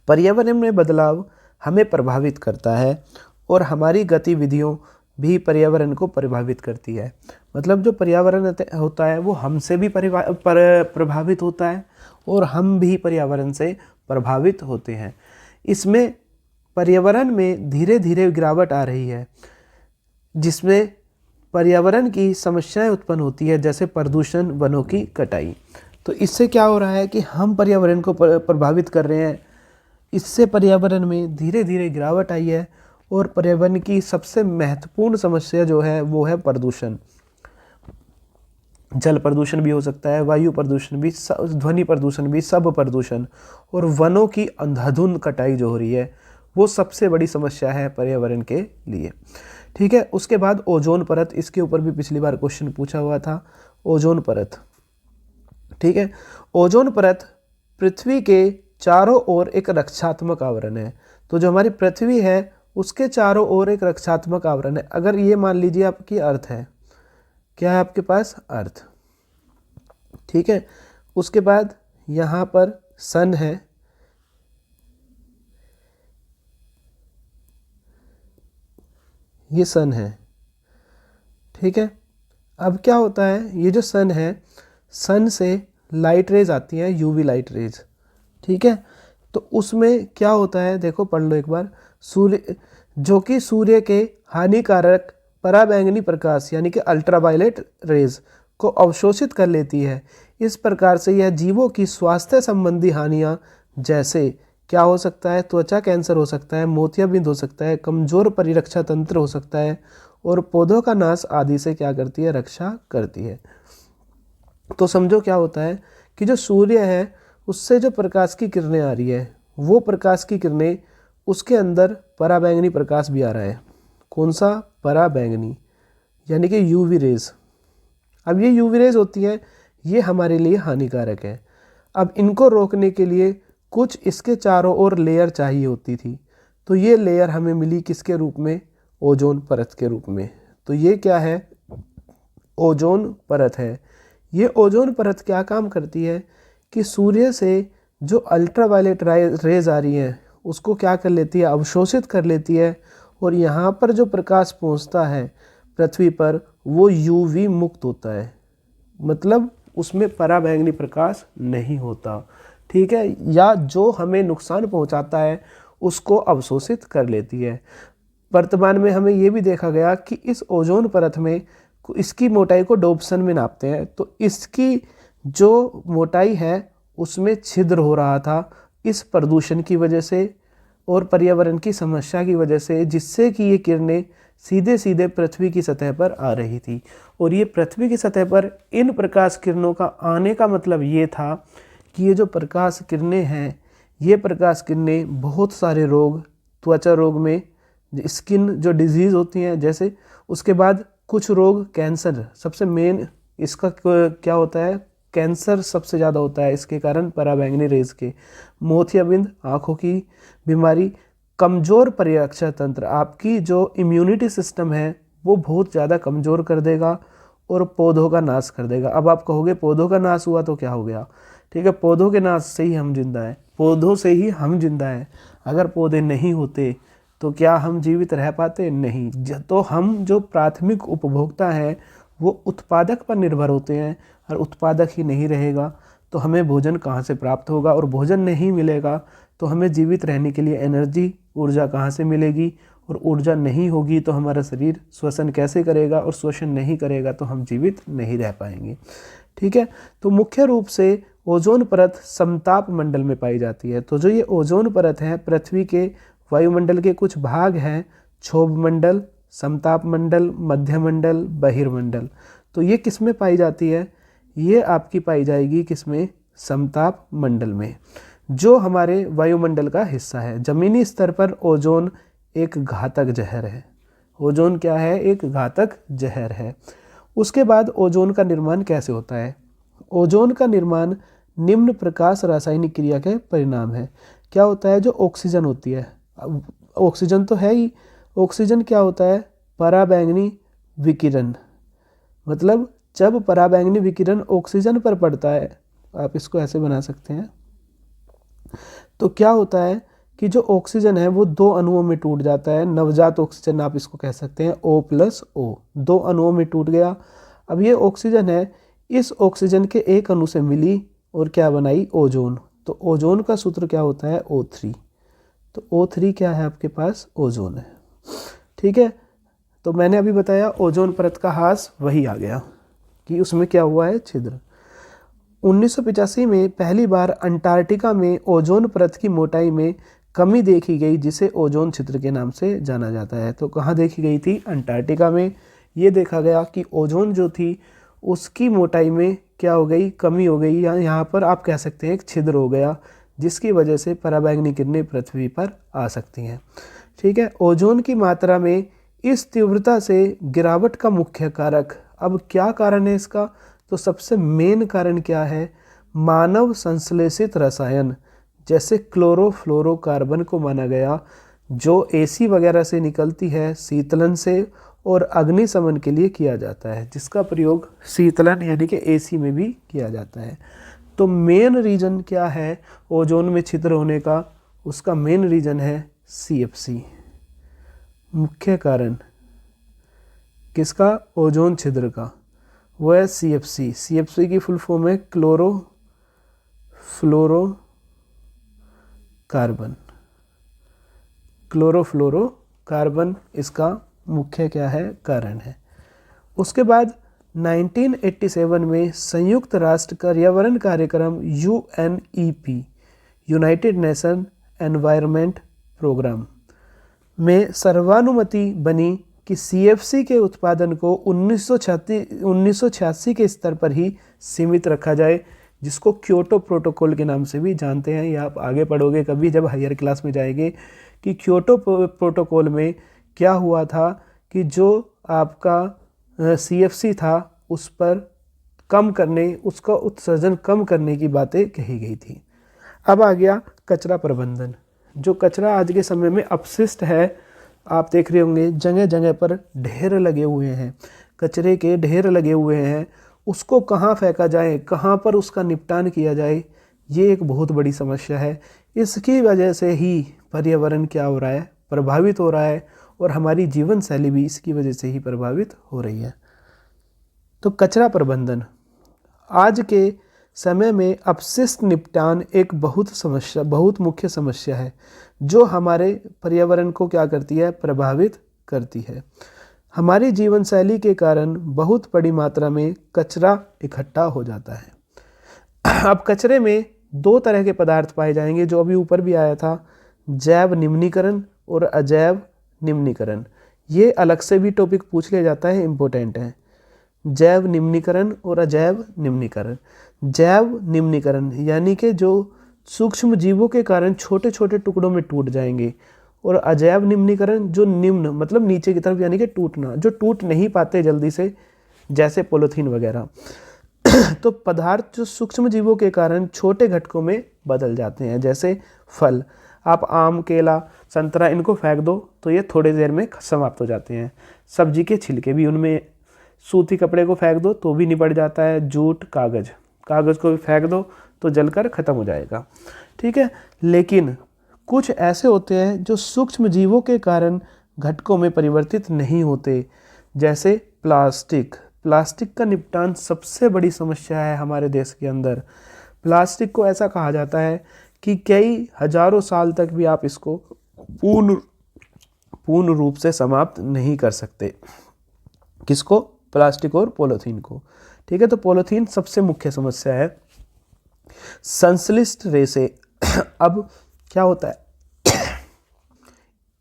पर्यावरण में बदलाव हमें प्रभावित करता है और हमारी गतिविधियों भी पर्यावरण को प्रभावित करती है। मतलब जो पर्यावरण होता है वो हमसे भी प्रभावित होता है और हम भी पर्यावरण से प्रभावित होते हैं। इसमें पर्यावरण में धीरे धीरे गिरावट आ रही है, जिसमें पर्यावरण की समस्याएं उत्पन्न होती है, जैसे प्रदूषण, वनों की कटाई। तो इससे क्या हो रहा है कि हम पर्यावरण को प्रभावित कर रहे हैं। इससे पर्यावरण में धीरे धीरे गिरावट आई है और पर्यावरण की सबसे महत्वपूर्ण समस्या जो है वो है प्रदूषण। जल प्रदूषण भी हो सकता है, वायु प्रदूषण भी, ध्वनि प्रदूषण भी, सब प्रदूषण, और वनों की अंधाधुंध कटाई जो हो रही है वो सबसे बड़ी समस्या है पर्यावरण के लिए। ठीक है, उसके बाद ओजोन परत, इसके ऊपर भी पिछली बार क्वेश्चन पूछा हुआ था। ओजोन परत, ठीक है, ओजोन परत पृथ्वी के चारों ओर एक रक्षात्मक आवरण है। तो जो हमारी पृथ्वी है उसके चारों ओर एक रक्षात्मक आवरण है। अगर ये मान लीजिए आपकी अर्थ है, क्या है आपके पास? अर्थ। ठीक है, उसके बाद यहाँ पर सन है, ये सन है। ठीक है, अब क्या होता है, ये जो सन है, सन से लाइट रेज आती है, यूवी लाइट रेज। ठीक है, तो उसमें क्या होता है, देखो पढ़ लो एक बार। सूर्य, जो कि सूर्य के हानिकारक पराबैंगनी प्रकाश यानी कि अल्ट्रावायलेट रेज को अवशोषित कर लेती है। इस प्रकार से यह जीवों की स्वास्थ्य संबंधी हानियां, जैसे क्या हो सकता है? त्वचा कैंसर हो सकता है, मोतियाबिंद हो सकता है, कमजोर परिरक्षा तंत्र हो सकता है, और पौधों का नाश आदि से क्या करती है? रक्षा करती है। तो समझो क्या होता है कि जो सूर्य है उससे जो प्रकाश की किरणें आ रही है, वो प्रकाश की किरणें, उसके अंदर पराबैंगनी प्रकाश भी आ रहा है। कौन सा? पराबैंगनी, यानी कि यूवी रेज। अब ये यूवी रेज होती है, ये हमारे लिए हानिकारक है। अब इनको रोकने के लिए कुछ इसके चारों ओर लेयर चाहिए होती थी। तो ये लेयर हमें मिली किसके रूप में, ओजोन परत के रूप में। तो ये क्या है, ओजोन परत है। ये ओजोन परत क्या काम करती है कि सूर्य से जो अल्ट्रावायलेट रेज आ रही हैं उसको क्या कर लेती है, अवशोषित कर लेती है, और यहाँ पर जो प्रकाश पहुँचता है पृथ्वी पर वो यूवी मुक्त होता है, मतलब उसमें पराबैंगनी प्रकाश नहीं होता, ठीक है, या जो हमें नुकसान पहुंचाता है उसको अवशोषित कर लेती है। वर्तमान में हमें ये भी देखा गया कि इस ओजोन परत में इसकी मोटाई को डोप्सन में नापते हैं, तो इसकी जो मोटाई है उसमें छिद्र हो रहा था इस प्रदूषण की वजह से और पर्यावरण की समस्या की वजह से, जिससे कि ये किरणें सीधे सीधे पृथ्वी की सतह पर आ रही थी। और ये पृथ्वी की सतह पर इन प्रकाश किरणों का आने का मतलब ये था कि ये जो प्रकाश किरणें हैं, ये प्रकाश किरणें बहुत सारे रोग, त्वचा रोग में स्किन जो डिजीज़ होती हैं जैसे, उसके बाद कुछ रोग, कैंसर सबसे मेन इसका क्या होता है, कैंसर सबसे ज़्यादा होता है इसके कारण पराबैंगनी रेज के, मोतियाबिंद, आँखों की बीमारी, कमज़ोर परिरक्षा तंत्र, आपकी जो इम्यूनिटी सिस्टम है वो बहुत ज़्यादा कमज़ोर कर देगा और पौधों का नाश कर देगा। अब आप कहोगे पौधों का नाश हुआ तो क्या हो गया, ठीक है, पौधों के नाश से ही हम जिंदा हैं, पौधों से ही हम जिंदा हैं। अगर पौधे नहीं होते तो क्या हम जीवित रह पाते, नहीं। तो हम जो प्राथमिक उपभोक्ता हैं वो उत्पादक पर निर्भर होते हैं, और उत्पादक ही नहीं रहेगा तो हमें भोजन कहाँ से प्राप्त होगा, और भोजन नहीं मिलेगा तो हमें जीवित रहने के लिए एनर्जी, ऊर्जा कहाँ से मिलेगी, और ऊर्जा नहीं होगी तो हमारा शरीर श्वसन कैसे करेगा, और श्वसन नहीं करेगा तो हम जीवित नहीं रह पाएंगे, ठीक है। तो मुख्य रूप से ओजोन परत समताप मंडल में पाई जाती है। तो जो ये ओजोन परत है पृथ्वी के वायुमंडल के कुछ भाग हैं, क्षोभ मंडल, समताप मंडल, मध्य मंडल, बहिर्मंडल। तो ये किस में पाई जाती है, ये आपकी पाई जाएगी किस में, समताप मंडल में, जो हमारे वायुमंडल का हिस्सा है। ज़मीनी स्तर पर ओजोन एक घातक जहर है। ओजोन क्या है, एक घातक जहर है। उसके बाद ओजोन का निर्माण कैसे होता है, ओजोन का निर्माण निम्न प्रकाश रासायनिक क्रिया के परिणाम है। क्या होता है, जो ऑक्सीजन होती है, ऑक्सीजन तो है ही, ऑक्सीजन क्या होता है, पराबैंगनी विकिरण, मतलब जब पराबैंगनी विकिरण ऑक्सीजन पर पड़ता है, आप इसको ऐसे बना सकते हैं, तो क्या होता है कि जो ऑक्सीजन है वो दो अणुओं में टूट जाता है, नवजात ऑक्सीजन आप इसको कह सकते हैं, O+O, दो अणुओं में टूट गया। अब ये ऑक्सीजन है, इस ऑक्सीजन के एक अणु से मिली और क्या बनाई, ओजोन। तो ओजोन का सूत्र क्या होता है, O3। तो O3 क्या है आपके पास, ओजोन है, ठीक है। तो मैंने अभी बताया ओजोन परत का ह्रास वही आ गया कि उसमें क्या हुआ है, छिद्र। 1985 में पहली बार अंटार्कटिका में ओजोन परत की मोटाई में कमी देखी गई, जिसे ओजोन छिद्र के नाम से जाना जाता है। तो कहाँ देखी गई थी, अंटार्कटिका में। ये देखा गया कि ओजोन जो थी उसकी मोटाई में क्या हो गई, कमी हो गई, या यहाँ पर आप कह सकते हैं एक छिद्र हो गया, जिसकी वजह से पराबैंगनी किरणें पृथ्वी पर आ सकती हैं, ठीक है। ओजोन की मात्रा में इस तीव्रता से गिरावट का मुख्य कारक, अब क्या कारण है इसका, तो सबसे मेन कारण क्या है, मानव संश्लेषित रसायन जैसे क्लोरोफ्लोरोकार्बन को माना गया, जो एसी वगैरह से निकलती है, शीतलन से और अग्निशमन के लिए किया जाता है, जिसका प्रयोग शीतलन यानी कि एसी में भी किया जाता है। तो मेन रीज़न क्या है ओजोन में छिद्र होने का, उसका मेन रीज़न है CFC। मुख्य कारण किसका, ओजोन छिद्र का, वो है CFC। CFC की फुल फॉर्म है क्लोरोफ्लोरोकार्बन इसका मुख्य क्या है, कारण है। उसके बाद 1987 में संयुक्त राष्ट्र पर्यावरण कार्यक्रम UNEP, united nation environment programme में सर्वानुमति बनी कि CFC के उत्पादन को 1986 के स्तर पर ही सीमित रखा जाए, जिसको क्योटो प्रोटोकॉल के नाम से भी जानते हैं। ये आप आगे पढ़ोगे कभी जब हायर क्लास में जाएंगे कि क्योटो प्रोटोकॉल में क्या हुआ था कि जो आपका CFC था उस पर कम करने, उसका उत्सर्जन कम करने की बातें कही गई थी। अब आ गया कचरा प्रबंधन। जो कचरा आज के समय में अपशिष्ट है, आप देख रहे होंगे जगह जगह पर ढेर लगे हुए हैं, कचरे के ढेर लगे हुए हैं, उसको कहाँ फेंका जाए, कहाँ पर उसका निपटान किया जाए, ये एक बहुत बड़ी समस्या है। इसकी वजह से ही पर्यावरण क्या हो रहा है, प्रभावित हो रहा है, और हमारी जीवन शैली भी इसकी वजह से ही प्रभावित हो रही है। तो कचरा प्रबंधन आज के समय में अपशिष्ट निपटान एक बहुत मुख्य समस्या है, जो हमारे पर्यावरण को क्या करती है, प्रभावित करती है। हमारी जीवन शैली के कारण बहुत बड़ी मात्रा में कचरा इकट्ठा हो जाता है। अब कचरे में दो तरह के पदार्थ पाए जाएंगे, जो अभी ऊपर भी आया था, जैव निम्नीकरण और अजैव निम्नीकरण। ये अलग से भी टॉपिक पूछ लिया जाता है, इम्पोर्टेंट है। जैव निम्नीकरण और अजैव निम्नीकरण। जैव निम्नीकरण यानी कि जो सूक्ष्म जीवों के कारण छोटे छोटे टुकड़ों में टूट जाएंगे, और अजैव निम्नीकरण जो निम्न मतलब नीचे की तरफ यानी कि टूटना, जो टूट नहीं पाते जल्दी से, जैसे पॉलीथीन वगैरह। तो पदार्थ जो सूक्ष्म जीवों के कारण छोटे घटकों में बदल जाते हैं, जैसे फल, आप आम, केला, संतरा इनको फेंक दो तो ये थोड़ी देर में समाप्त हो जाते हैं। सब्जी के छिलके भी उनमें, सूती कपड़े को फेंक दो तो भी निपट जाता है। जूट, कागज़ को भी फेंक दो तो जलकर ख़त्म हो जाएगा, ठीक है। लेकिन कुछ ऐसे होते हैं जो सूक्ष्म जीवों के कारण घटकों में परिवर्तित नहीं होते, जैसे प्लास्टिक का निपटान सबसे बड़ी समस्या है हमारे देश के अंदर। प्लास्टिक को ऐसा कहा जाता है कि कई हजारों साल तक भी आप इसको पूर्ण रूप से समाप्त नहीं कर सकते। किसको? प्लास्टिक और पॉलीथीन को, ठीक है। तो पॉलीथीन सबसे मुख्य समस्या है। संश्लिष्ट रेशे। अब क्या होता है,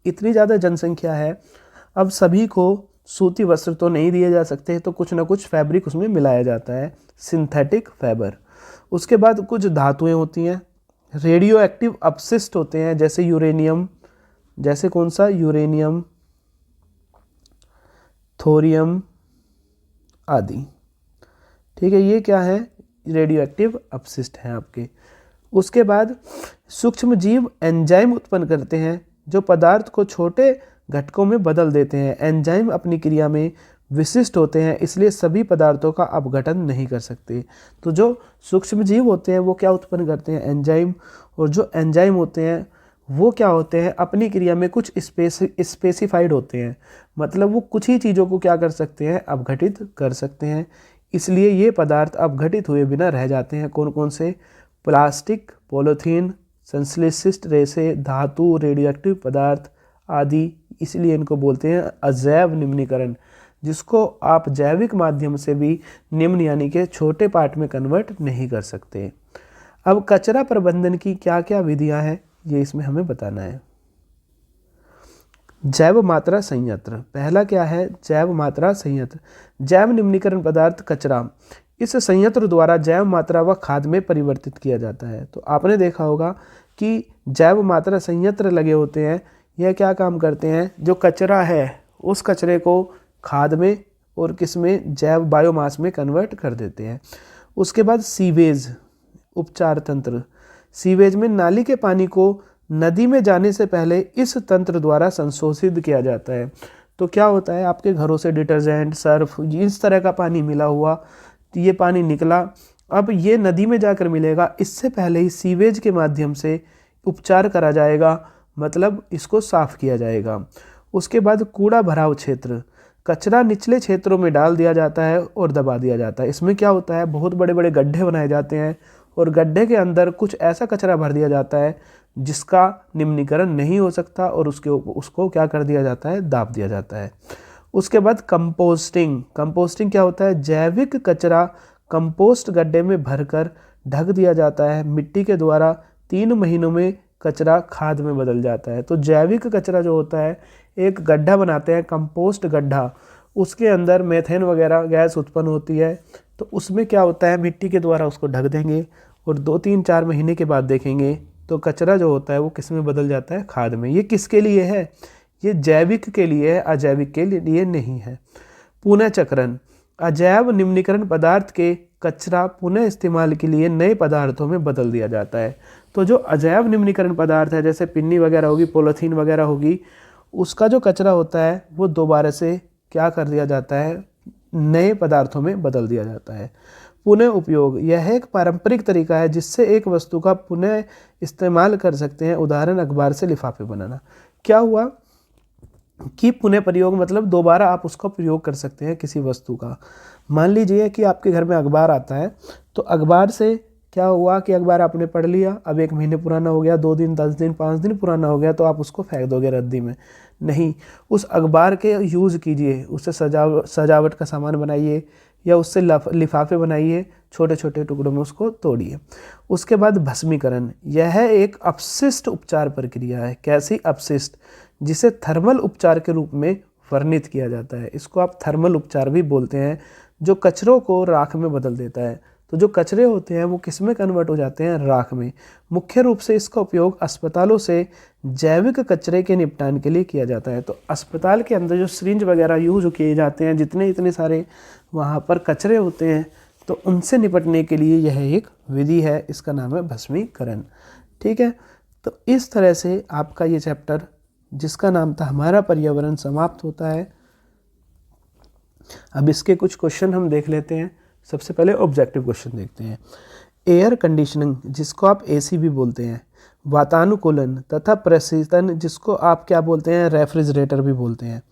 इतनी ज़्यादा जनसंख्या है, अब सभी को सूती वस्त्र तो नहीं दिए जा सकते, तो कुछ ना कुछ फैब्रिक उसमें मिलाया जाता है, सिंथेटिक फाइबर। उसके बाद कुछ धातुएं होती हैं, रेडियो एक्टिव अपशिष्ट होते हैं, जैसे यूरेनियम, जैसे कौन सा, यूरेनियम, थोरियम आदि, ठीक है। ये क्या है, रेडियो एक्टिव अपशिष्ट हैं आपके। उसके बाद सूक्ष्म जीव एंजाइम उत्पन्न करते हैं, जो पदार्थ को छोटे घटकों में बदल देते हैं। एंजाइम अपनी क्रिया में विशिष्ट होते हैं, इसलिए सभी पदार्थों का अपघटन नहीं कर सकते। तो जो सूक्ष्म जीव होते हैं वो क्या उत्पन्न करते हैं, एंजाइम। और जो एंजाइम होते हैं वो क्या होते हैं, अपनी क्रिया में कुछ स्पेसिफाइड होते हैं, मतलब वो कुछ ही चीज़ों को क्या कर सकते हैं, अपघटित कर सकते हैं। इसलिए ये पदार्थ अपघटित हुए बिना रह जाते हैं। कौन कौन से? प्लास्टिक, पॉलीथीन, संश्लिष्ट रेशे, धातु, रेडियोएक्टिव पदार्थ आदि। इसलिए इनको बोलते हैं अजैव निम्नीकरण, जिसको आप जैविक माध्यम से भी निम्न यानी कि छोटे पार्ट में कन्वर्ट नहीं कर सकते। अब कचरा प्रबंधन की क्या क्या विधियां हैं, ये इसमें हमें बताना है। जैव मात्रा संयंत्र, पहला क्या है, जैव मात्रा संयंत्र। जैव निम्नीकरण पदार्थ कचरा इस संयंत्र द्वारा जैव मात्रा व खाद में परिवर्तित किया जाता है। तो आपने देखा होगा कि जैव मात्रा संयंत्र लगे होते हैं, यह क्या काम करते हैं, जो कचरा है उस कचरे को खाद में और किस में, जैव बायोमास में कन्वर्ट कर देते हैं। उसके बाद सीवेज उपचार तंत्र। सीवेज में नाली के पानी को नदी में जाने से पहले इस तंत्र द्वारा संशोधित किया जाता है। तो क्या होता है, आपके घरों से डिटर्जेंट, सर्फ, इस तरह का पानी मिला हुआ, तो ये पानी निकला, अब ये नदी में जाकर मिलेगा, इससे पहले ही सीवेज के माध्यम से उपचार करा जाएगा, मतलब इसको साफ किया जाएगा। उसके बाद कूड़ा भराव क्षेत्र, कचरा निचले क्षेत्रों में डाल दिया जाता है और दबा दिया जाता है। इसमें क्या होता है, बहुत बड़े बड़े गड्ढे बनाए जाते हैं और गड्ढे के अंदर कुछ ऐसा कचरा भर दिया जाता है जिसका निम्नीकरण नहीं हो सकता, और उसको क्या कर दिया जाता है, दाब दिया जाता है। उसके बाद कंपोस्टिंग क्या होता है, जैविक कचरा कंपोस्ट गड्ढे में भरकर ढक दिया जाता है। मिट्टी के द्वारा 3 महीनों में कचरा खाद में बदल जाता है। तो जैविक कचरा जो होता है, एक गड्ढा बनाते हैं, कंपोस्ट गड्ढा, उसके अंदर मेथेन वगैरह गैस उत्पन्न होती है, तो उसमें क्या होता है, मिट्टी के द्वारा उसको ढक देंगे और 2-3-4 महीने के बाद देखेंगे तो कचरा जो होता है वो किस में बदल जाता है, खाद में। ये किसके लिए है, ये जैविक के लिए है, अजैविक के लिए नहीं है। पुनः चक्रण, अजैव निम्नीकरण पदार्थ के कचरा पुनः इस्तेमाल के लिए नए पदार्थों में बदल दिया जाता है। तो जो अजैव निम्नीकरण पदार्थ है, जैसे पिन्नी वगैरह होगी, पॉलीथीन वगैरह होगी, उसका जो कचरा होता है वो दोबारा से क्या कर दिया जाता है, नए पदार्थों में बदल दिया जाता है। पुनः उपयोग, यह एक पारंपरिक तरीका है जिससे एक वस्तु का पुनः इस्तेमाल कर सकते हैं। उदाहरण अखबार से लिफाफे बनाना। क्या हुआ कि पुनः प्रयोग मतलब दोबारा आप उसका प्रयोग कर सकते हैं किसी वस्तु का। मान लीजिए कि आपके घर में अखबार आता है, तो अखबार से क्या हुआ कि अखबार आपने पढ़ लिया, अब 1 महीने पुराना हो गया, 2 दिन, 10 दिन, 5 दिन पुराना हो गया, तो आप उसको फेंक दोगे रद्दी में? नहीं, उस अखबार के यूज़ कीजिए, उससे सजावट का सामान बनाइए या उससे लिफाफे बनाइए, छोटे छोटे टुकड़ों में उसको तोड़िए। उसके बाद भस्मीकरण, यह एक अपशिष्ट उपचार प्रक्रिया है। कैसी अपशिष्ट? जिसे थर्मल उपचार के रूप में वर्णित किया जाता है। इसको आप थर्मल उपचार भी बोलते हैं, जो कचरों को राख में बदल देता है। तो जो कचरे होते हैं वो किस में कन्वर्ट हो जाते हैं? राख में। मुख्य रूप से इसका उपयोग अस्पतालों से जैविक कचरे के निपटान के लिए किया जाता है। तो अस्पताल के अंदर जो सिरिंज वगैरह यूज किए जाते हैं, जितने इतने सारे वहाँ पर कचरे होते हैं, तो उनसे निपटने के लिए यह एक विधि है, इसका नाम है भस्मीकरण। ठीक है, तो इस तरह से आपका ये चैप्टर जिसका नाम था हमारा पर्यावरण समाप्त होता है। अब इसके कुछ क्वेश्चन हम देख लेते हैं। सबसे पहले ऑब्जेक्टिव क्वेश्चन देखते हैं। एयर कंडीशनिंग, जिसको आप एसी भी बोलते हैं, वातानुकूलन तथा प्रशीतन, जिसको आप क्या बोलते हैं? रेफ्रिजरेटर भी बोलते हैं,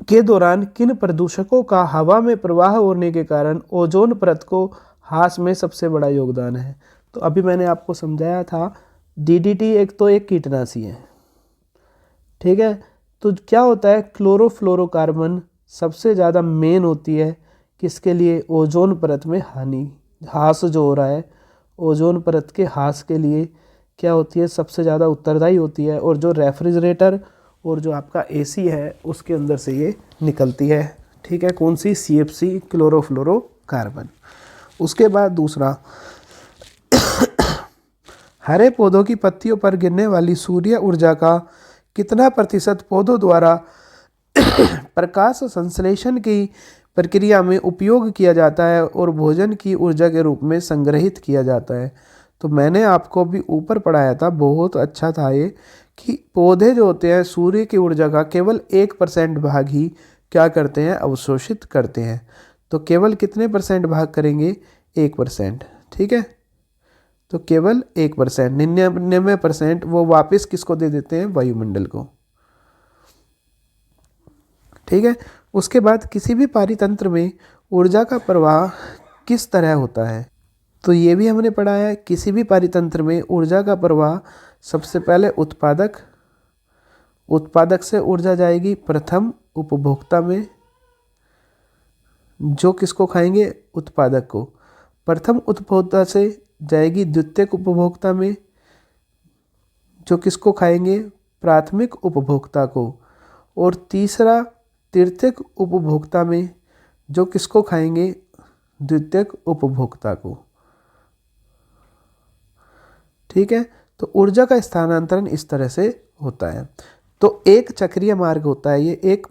के दौरान किन प्रदूषकों का हवा में प्रवाह होने के कारण ओजोन परत को ह्रास में सबसे बड़ा योगदान है? तो अभी मैंने आपको समझाया था, डीडीटी एक तो एक कीटनाशी है। ठीक है, तो क्या होता है, क्लोरोफ्लोरोकार्बन सबसे ज़्यादा मेन होती है किसके लिए? ओजोन परत में ह्रास जो हो रहा है, ओजोन परत के ह्रास के लिए क्या होती है? सबसे ज़्यादा उत्तरदायी होती है। और जो रेफ्रिजरेटर और जो आपका एसी है उसके अंदर से ये निकलती है। ठीक है, कौन सी? CFC, chlorofluorocarbon. उसके बाद दूसरा, हरे पौधों की पत्तियों पर गिरने वाली सूर्य ऊर्जा का कितना प्रतिशत पौधों द्वारा प्रकाश संश्लेषण की प्रक्रिया में उपयोग किया जाता है और भोजन की ऊर्जा के रूप में संग्रहित किया जाता है? तो मैंने आपको भी ऊपर पढ़ाया था, बहुत अच्छा था ये, कि पौधे जो होते हैं सूर्य की ऊर्जा का केवल 1% भाग ही क्या करते हैं? अवशोषित करते हैं। तो केवल कितने % भाग करेंगे? 1%। ठीक है, तो केवल 1%, 99% वो वापस किसको दे देते हैं? वायुमंडल को। ठीक है, उसके बाद किसी भी पारितंत्र में ऊर्जा का प्रवाह किस तरह होता है? तो ये भी हमने पढ़ा है। किसी भी पारितंत्र में ऊर्जा का प्रवाह सबसे पहले उत्पादक से ऊर्जा जाएगी प्रथम उपभोक्ता में, जो किसको खाएंगे? उत्पादक को। प्रथम उपभोक्ता से जाएगी द्वितीयक उपभोक्ता में, जो किसको खाएंगे? प्राथमिक उपभोक्ता को। और तीसरा तृतीयक उपभोक्ता में, जो किसको खाएंगे? द्वितीयक उपभोक्ता को। ठीक है, तो ऊर्जा का स्थानांतरण इस तरह से होता है। तो एक चक्रीय मार्ग होता है, ये एक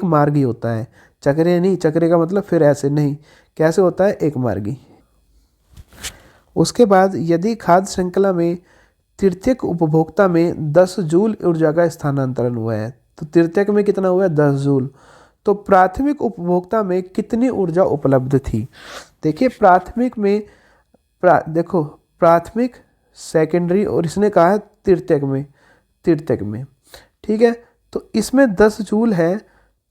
मार्ग ही होता है, चक्रीय नहीं। चक्रीय का मतलब फिर ऐसे नहीं, कैसे होता है? एक मार्गी। उसके बाद यदि खाद्य श्रृंखला में तृतीयक उपभोक्ता में 10 जूल ऊर्जा का स्थानांतरण हुआ है, तो तृतीयक में कितना हुआ है? 10 जूल। तो प्राथमिक उपभोक्ता में कितनी ऊर्जा उपलब्ध थी? देखिए, प्राथमिक में देखो, प्राथमिक, सेकेंडरी, और इसने कहा है तृतीयक में। ठीक है, तो इसमें 10 जूल है,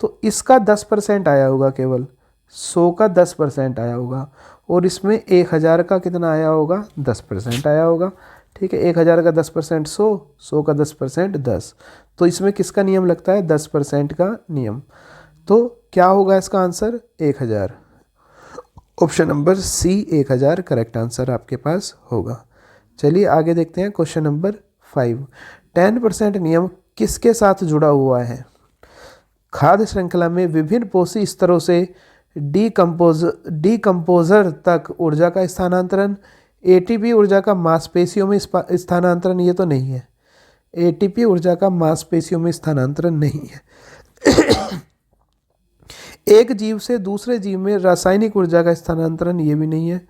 तो इसका 10% आया होगा, केवल 100 का 10% आया होगा। और इसमें 1000 का कितना आया होगा? 10% आया होगा। ठीक है, 1000 का 10% 100, 100 का 10% 10। तो इसमें किसका नियम लगता है? 10% का नियम। तो क्या होगा इसका answer? 1000। Option number C 1000 correct answer आपके पास होगा। चलिए आगे देखते हैं क्वेश्चन नंबर 5। 10% नियम किसके साथ जुड़ा हुआ है? खाद्य श्रृंखला में विभिन्न पोषी स्तरों से डीकम्पोजर तक ऊर्जा का स्थानांतरण। एटीपी ऊर्जा का मांसपेशियों में स्थानांतरण, ये तो नहीं है। एटीपी ऊर्जा का मांसपेशियों में स्थानांतरण नहीं है। एक जीव से दूसरे जीव में रासायनिक ऊर्जा का स्थानांतरण, ये भी नहीं है।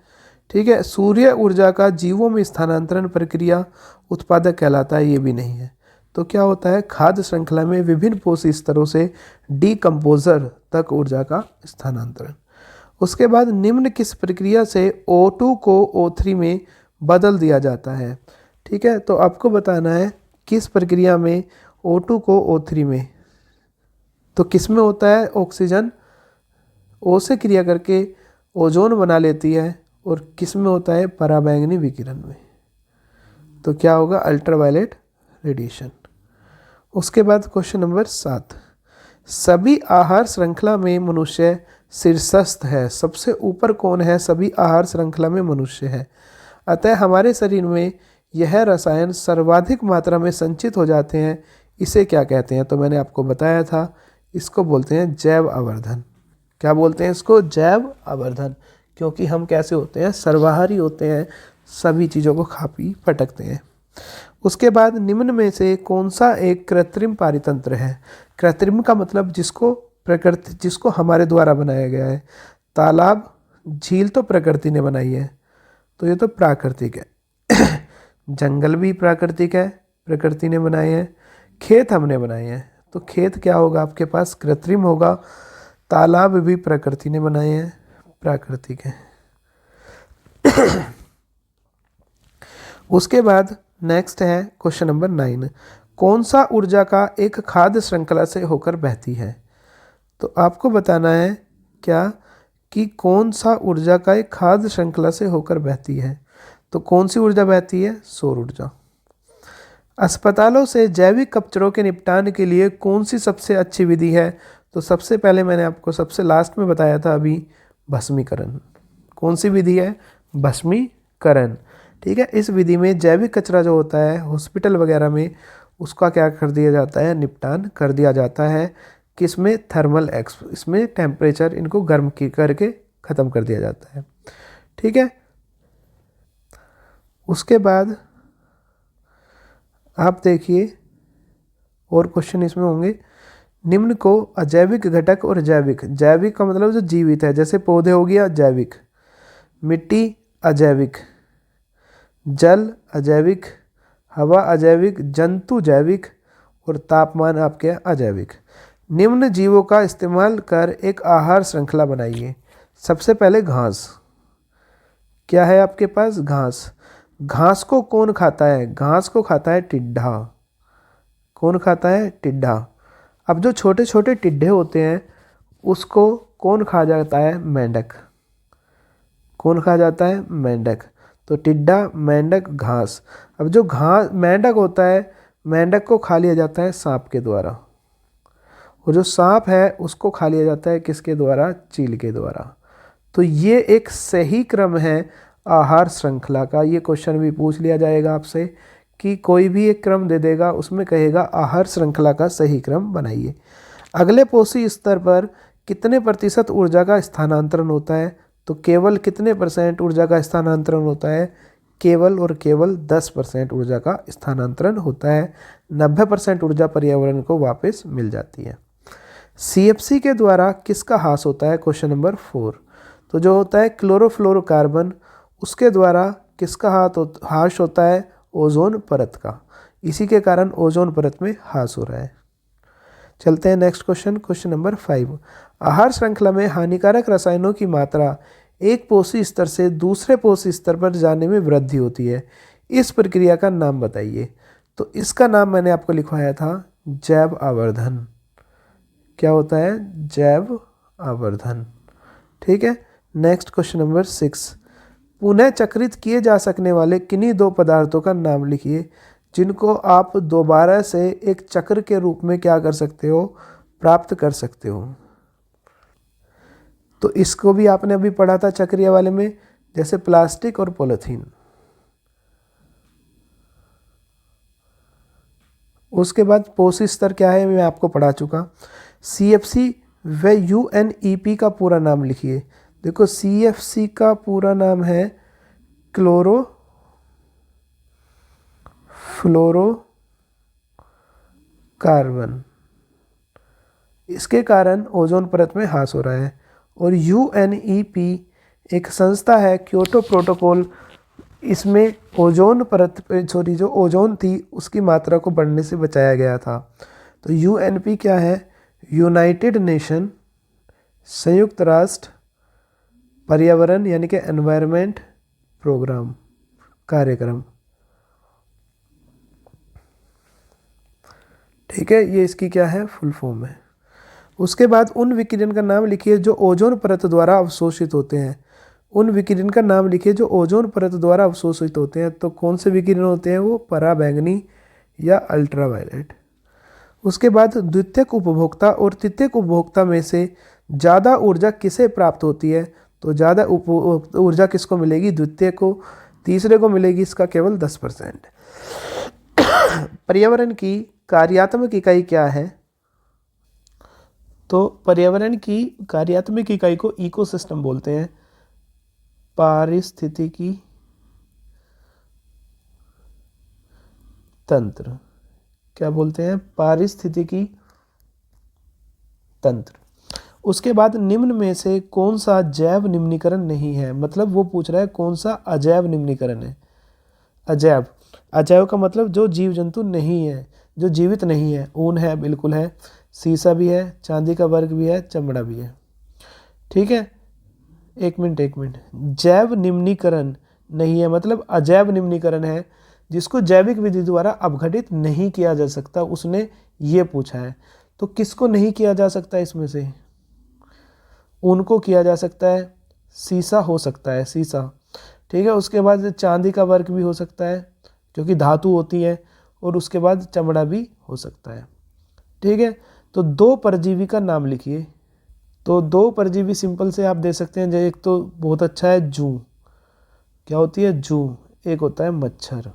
ठीक है, सूर्य ऊर्जा का जीवों में स्थानांतरण प्रक्रिया उत्पादक कहलाता है, ये भी नहीं है। तो क्या होता है, खाद्य श्रृंखला में विभिन्न पोषक स्तरों से डीकम्पोजर तक ऊर्जा का स्थानांतरण। उसके बाद निम्न किस प्रक्रिया से O2 को O3 में बदल दिया जाता है। ठीक है, तो आपको बताना है किस प्रक्रिया में O2 को O3 में, तो किस में होता है, ऑक्सीजन O से क्रिया करके ओजोन बना लेती है, और किस में होता है, पराबैंगनी विकिरण में। तो क्या होगा, अल्ट्रावायलेट रेडिएशन। उसके बाद क्वेश्चन नंबर 7, सभी आहार श्रृंखला में मनुष्य शीर्षस्थ है। सबसे ऊपर कौन है, सभी आहार श्रृंखला में मनुष्य है। अतः हमारे शरीर में यह रसायन सर्वाधिक मात्रा में संचित हो जाते हैं, इसे क्या कहते हैं। तो मैंने आपको बताया था, इसको बोलते हैं जैव आवर्धन। क्या बोलते हैं इसको, जैव आवर्धन, क्योंकि हम कैसे होते हैं, सर्वाहारी होते हैं, सभी चीज़ों को खा पी फटकते हैं। उसके बाद निम्न में से कौन सा एक कृत्रिम पारितंत्र है। कृत्रिम का मतलब जिसको हमारे द्वारा बनाया गया है। तालाब, झील तो प्रकृति ने बनाई है, तो ये तो प्राकृतिक है। जंगल भी प्राकृतिक है, प्रकृति ने बनाए हैं। खेत हमने बनाए हैं, तो खेत क्या होगा आपके पास, कृत्रिम होगा। तालाब भी प्रकृति ने बनाए हैं, प्राकृतिक है। उसके बाद नेक्स्ट है क्वेश्चन नंबर 9, कौन सा ऊर्जा का एक खाद्य श्रृंखला से होकर बहती है। तो आपको बताना है क्या, कि कौन सा ऊर्जा का एक खाद्य श्रृंखला से होकर बहती है। तो कौन सी ऊर्जा बहती है, सौर ऊर्जा। अस्पतालों से जैविक कचरों के निपटान के लिए कौन सी सबसे अच्छी विधि है। तो सबसे पहले मैंने आपको सबसे लास्ट में बताया था अभी, भस्मीकरण। कौन सी विधि है, भस्मीकरण। ठीक है, इस विधि में जैविक कचरा जो होता है हॉस्पिटल वगैरह में, उसका क्या कर दिया जाता है, निपटान कर दिया जाता है। किसमें, थर्मल इसमें टेम्परेचर इनको गर्म करके ख़त्म कर दिया जाता है। ठीक है, उसके बाद आप देखिए और क्वेश्चन इसमें होंगे, निम्न को अजैविक घटक और जैविक। जैविक का मतलब जो जीवित है, जैसे पौधे हो गया जैविक, मिट्टी अजैविक, जल अजैविक, हवा अजैविक, जंतु जैविक, और तापमान आपके अजैविक। निम्न जीवों का इस्तेमाल कर एक आहार श्रृंखला बनाइए। सबसे पहले घास, क्या है आपके पास, घास। घास को कौन खाता है, घास को खाता है टिड्डा। कौन खाता है, टिड्डा। अब जो छोटे छोटे टिड्डे होते हैं उसको कौन खा जाता है, मेंढक। कौन खा जाता है, मेंढक। तो टिड्डा, मेंढक, घास। अब जो मेंढक होता है, मेंढक को खा लिया जाता है सांप के द्वारा, और जो सांप है उसको खा लिया जाता है किसके द्वारा, चील के द्वारा। तो ये एक सही क्रम है आहार श्रृंखला का। ये क्वेश्चन भी पूछ लिया जाएगा आपसे, कि कोई भी एक क्रम दे देगा, उसमें कहेगा आहार श्रृंखला का सही क्रम बनाइए। अगले पोषी स्तर पर कितने प्रतिशत ऊर्जा का स्थानांतरण होता है। तो केवल कितने % ऊर्जा का स्थानांतरण होता है, केवल और केवल 10% ऊर्जा का स्थानांतरण होता है। 90% ऊर्जा पर्यावरण को वापस मिल जाती है। CFC के द्वारा किसका ह्रास होता है, क्वेश्चन नंबर 4। तो जो होता है क्लोरोफ्लोरोकार्बन, उसके द्वारा किसका ह्रास होता है, ओजोन परत का। इसी के कारण ओजोन परत में ह्रास हो रहा है। चलते हैं नेक्स्ट क्वेश्चन, क्वेश्चन नंबर 5। आहार श्रृंखला में हानिकारक रसायनों की मात्रा एक पोषी स्तर से दूसरे पोषी स्तर पर जाने में वृद्धि होती है। इस प्रक्रिया का नाम बताइए। तो इसका नाम मैंने आपको लिखवाया था, जैव आवर्धन। क्या होता है, जैव आवर्धन। ठीक है, नेक्स्ट क्वेश्चन नंबर 6। पुनः चक्रित किए जा सकने वाले किन्हीं 2 पदार्थों का नाम लिखिए जिनको आप दोबारा से एक चक्र के रूप में क्या कर सकते हो, प्राप्त कर सकते हो। तो इसको भी आपने अभी पढ़ा था चक्रिया वाले में, जैसे प्लास्टिक और पॉलीथीन। उसके बाद पोषी स्तर क्या है, मैं आपको पढ़ा चुका। CFC व UNEP का पूरा नाम लिखिए। देखो CFC का पूरा नाम है क्लोरो फ्लोरो कार्बन। इसके कारण ओजोन परत में ह्रास हो रहा है। और UNEP एक संस्था है, क्योटो प्रोटोकॉल, इसमें ओजोन परत सॉरी जो ओजोन थी उसकी मात्रा को बढ़ने से बचाया गया था। तो UNP क्या है? यूनाइटेड नेशन, संयुक्त राष्ट्र पर्यावरण यानी कि एनवायरनमेंट प्रोग्राम, कार्यक्रम। ठीक है, ये इसकी क्या है? फुल फॉर्म है। उसके बाद उन विकिरण का नाम लिखिए जो ओजोन परत द्वारा अवशोषित होते हैं। उन विकिरण का नाम लिखिए जो ओजोन परत द्वारा अवशोषित होते हैं। तो कौन से विकिरण होते हैं वो? पराबैंगनी या अल्ट्रावायलेट। उसके बाद द्वितीयक उपभोक्ता और तृतीयक उपभोक्ता में से ज़्यादा ऊर्जा किसे प्राप्त होती है? तो ज़्यादा ऊर्जा किसको मिलेगी? द्वितीयक को। तीसरे को मिलेगी इसका केवल 10%। पर्यावरण की कार्यात्मक इकाई क्या है? तो पर्यावरण की कार्यात्मक इकाई को इकोसिस्टम बोलते हैं। पारिस्थितिकी तंत्र, क्या बोलते हैं? पारिस्थितिकी तंत्र। उसके बाद निम्न में से कौन सा जैव निम्नीकरण नहीं है? मतलब वो पूछ रहा है कौन सा अजैव निम्नीकरण है। अजैव, अजैव का मतलब जो जीव जंतु नहीं है, जो जीवित नहीं है। ऊन है, बिल्कुल है। सीसा भी है, चांदी का वर्ग भी है, चमड़ा भी है। ठीक है, एक मिनट। जैव निम्नीकरण नहीं है मतलब अजैव निम्नीकरण है, जिसको जैविक विधि द्वारा अपघटित नहीं किया जा सकता, उसने ये पूछा है। तो किसको नहीं किया जा सकता इसमें से? उनको किया जा सकता है, सीसा हो सकता है, सीसा। ठीक है, उसके बाद चांदी का वर्क भी हो सकता है क्योंकि धातु होती है, और उसके बाद चमड़ा भी हो सकता है। ठीक है, तो 2 परजीवी का नाम लिखिए। तो 2 परजीवी सिंपल से आप दे सकते हैं। एक तो बहुत अच्छा है जूं, क्या होती है? जूं। एक होता है मच्छर,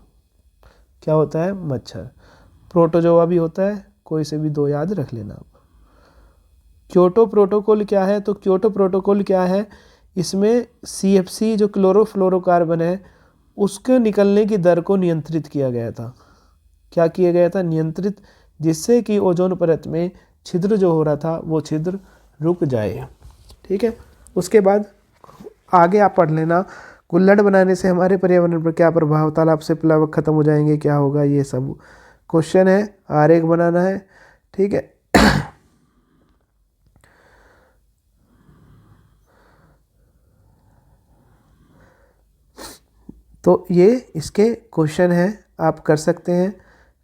क्या होता है? मच्छर। प्रोटोजोआ भी होता है, कोई से भी 2 याद रख लेना आप। क्योटो प्रोटोकॉल क्या है? तो क्योटो प्रोटोकॉल क्या है? इसमें CFC जो क्लोरोफ्लोरोकार्बन है उसके निकलने की दर को नियंत्रित किया गया था। क्या किया गया था? नियंत्रित, जिससे कि ओजोन परत में छिद्र जो हो रहा था वो छिद्र रुक जाए। ठीक है, उसके बाद आगे आप पढ़ लेना कुल्हड़ बनाने से हमारे पर्यावरण पर क्या प्रभाव, तालाब से प्लावक खत्म हो जाएंगे, क्या होगा, ये सब क्वेश्चन है। आरेख बनाना है। ठीक है, तो ये इसके क्वेश्चन हैं, आप कर सकते हैं।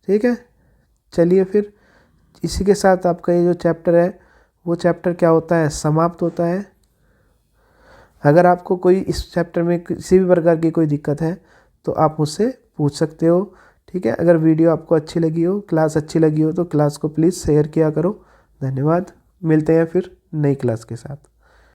ठीक है, चलिए फिर इसी के साथ आपका ये जो चैप्टर है वो चैप्टर क्या होता है? समाप्त होता है। अगर आपको कोई इस चैप्टर में किसी भी प्रकार की कोई दिक्कत है तो आप मुझसे पूछ सकते हो। ठीक है, अगर वीडियो आपको अच्छी लगी हो, क्लास अच्छी लगी हो तो क्लास को प्लीज़ शेयर किया करो। धन्यवाद, मिलते हैं फिर नई क्लास के साथ।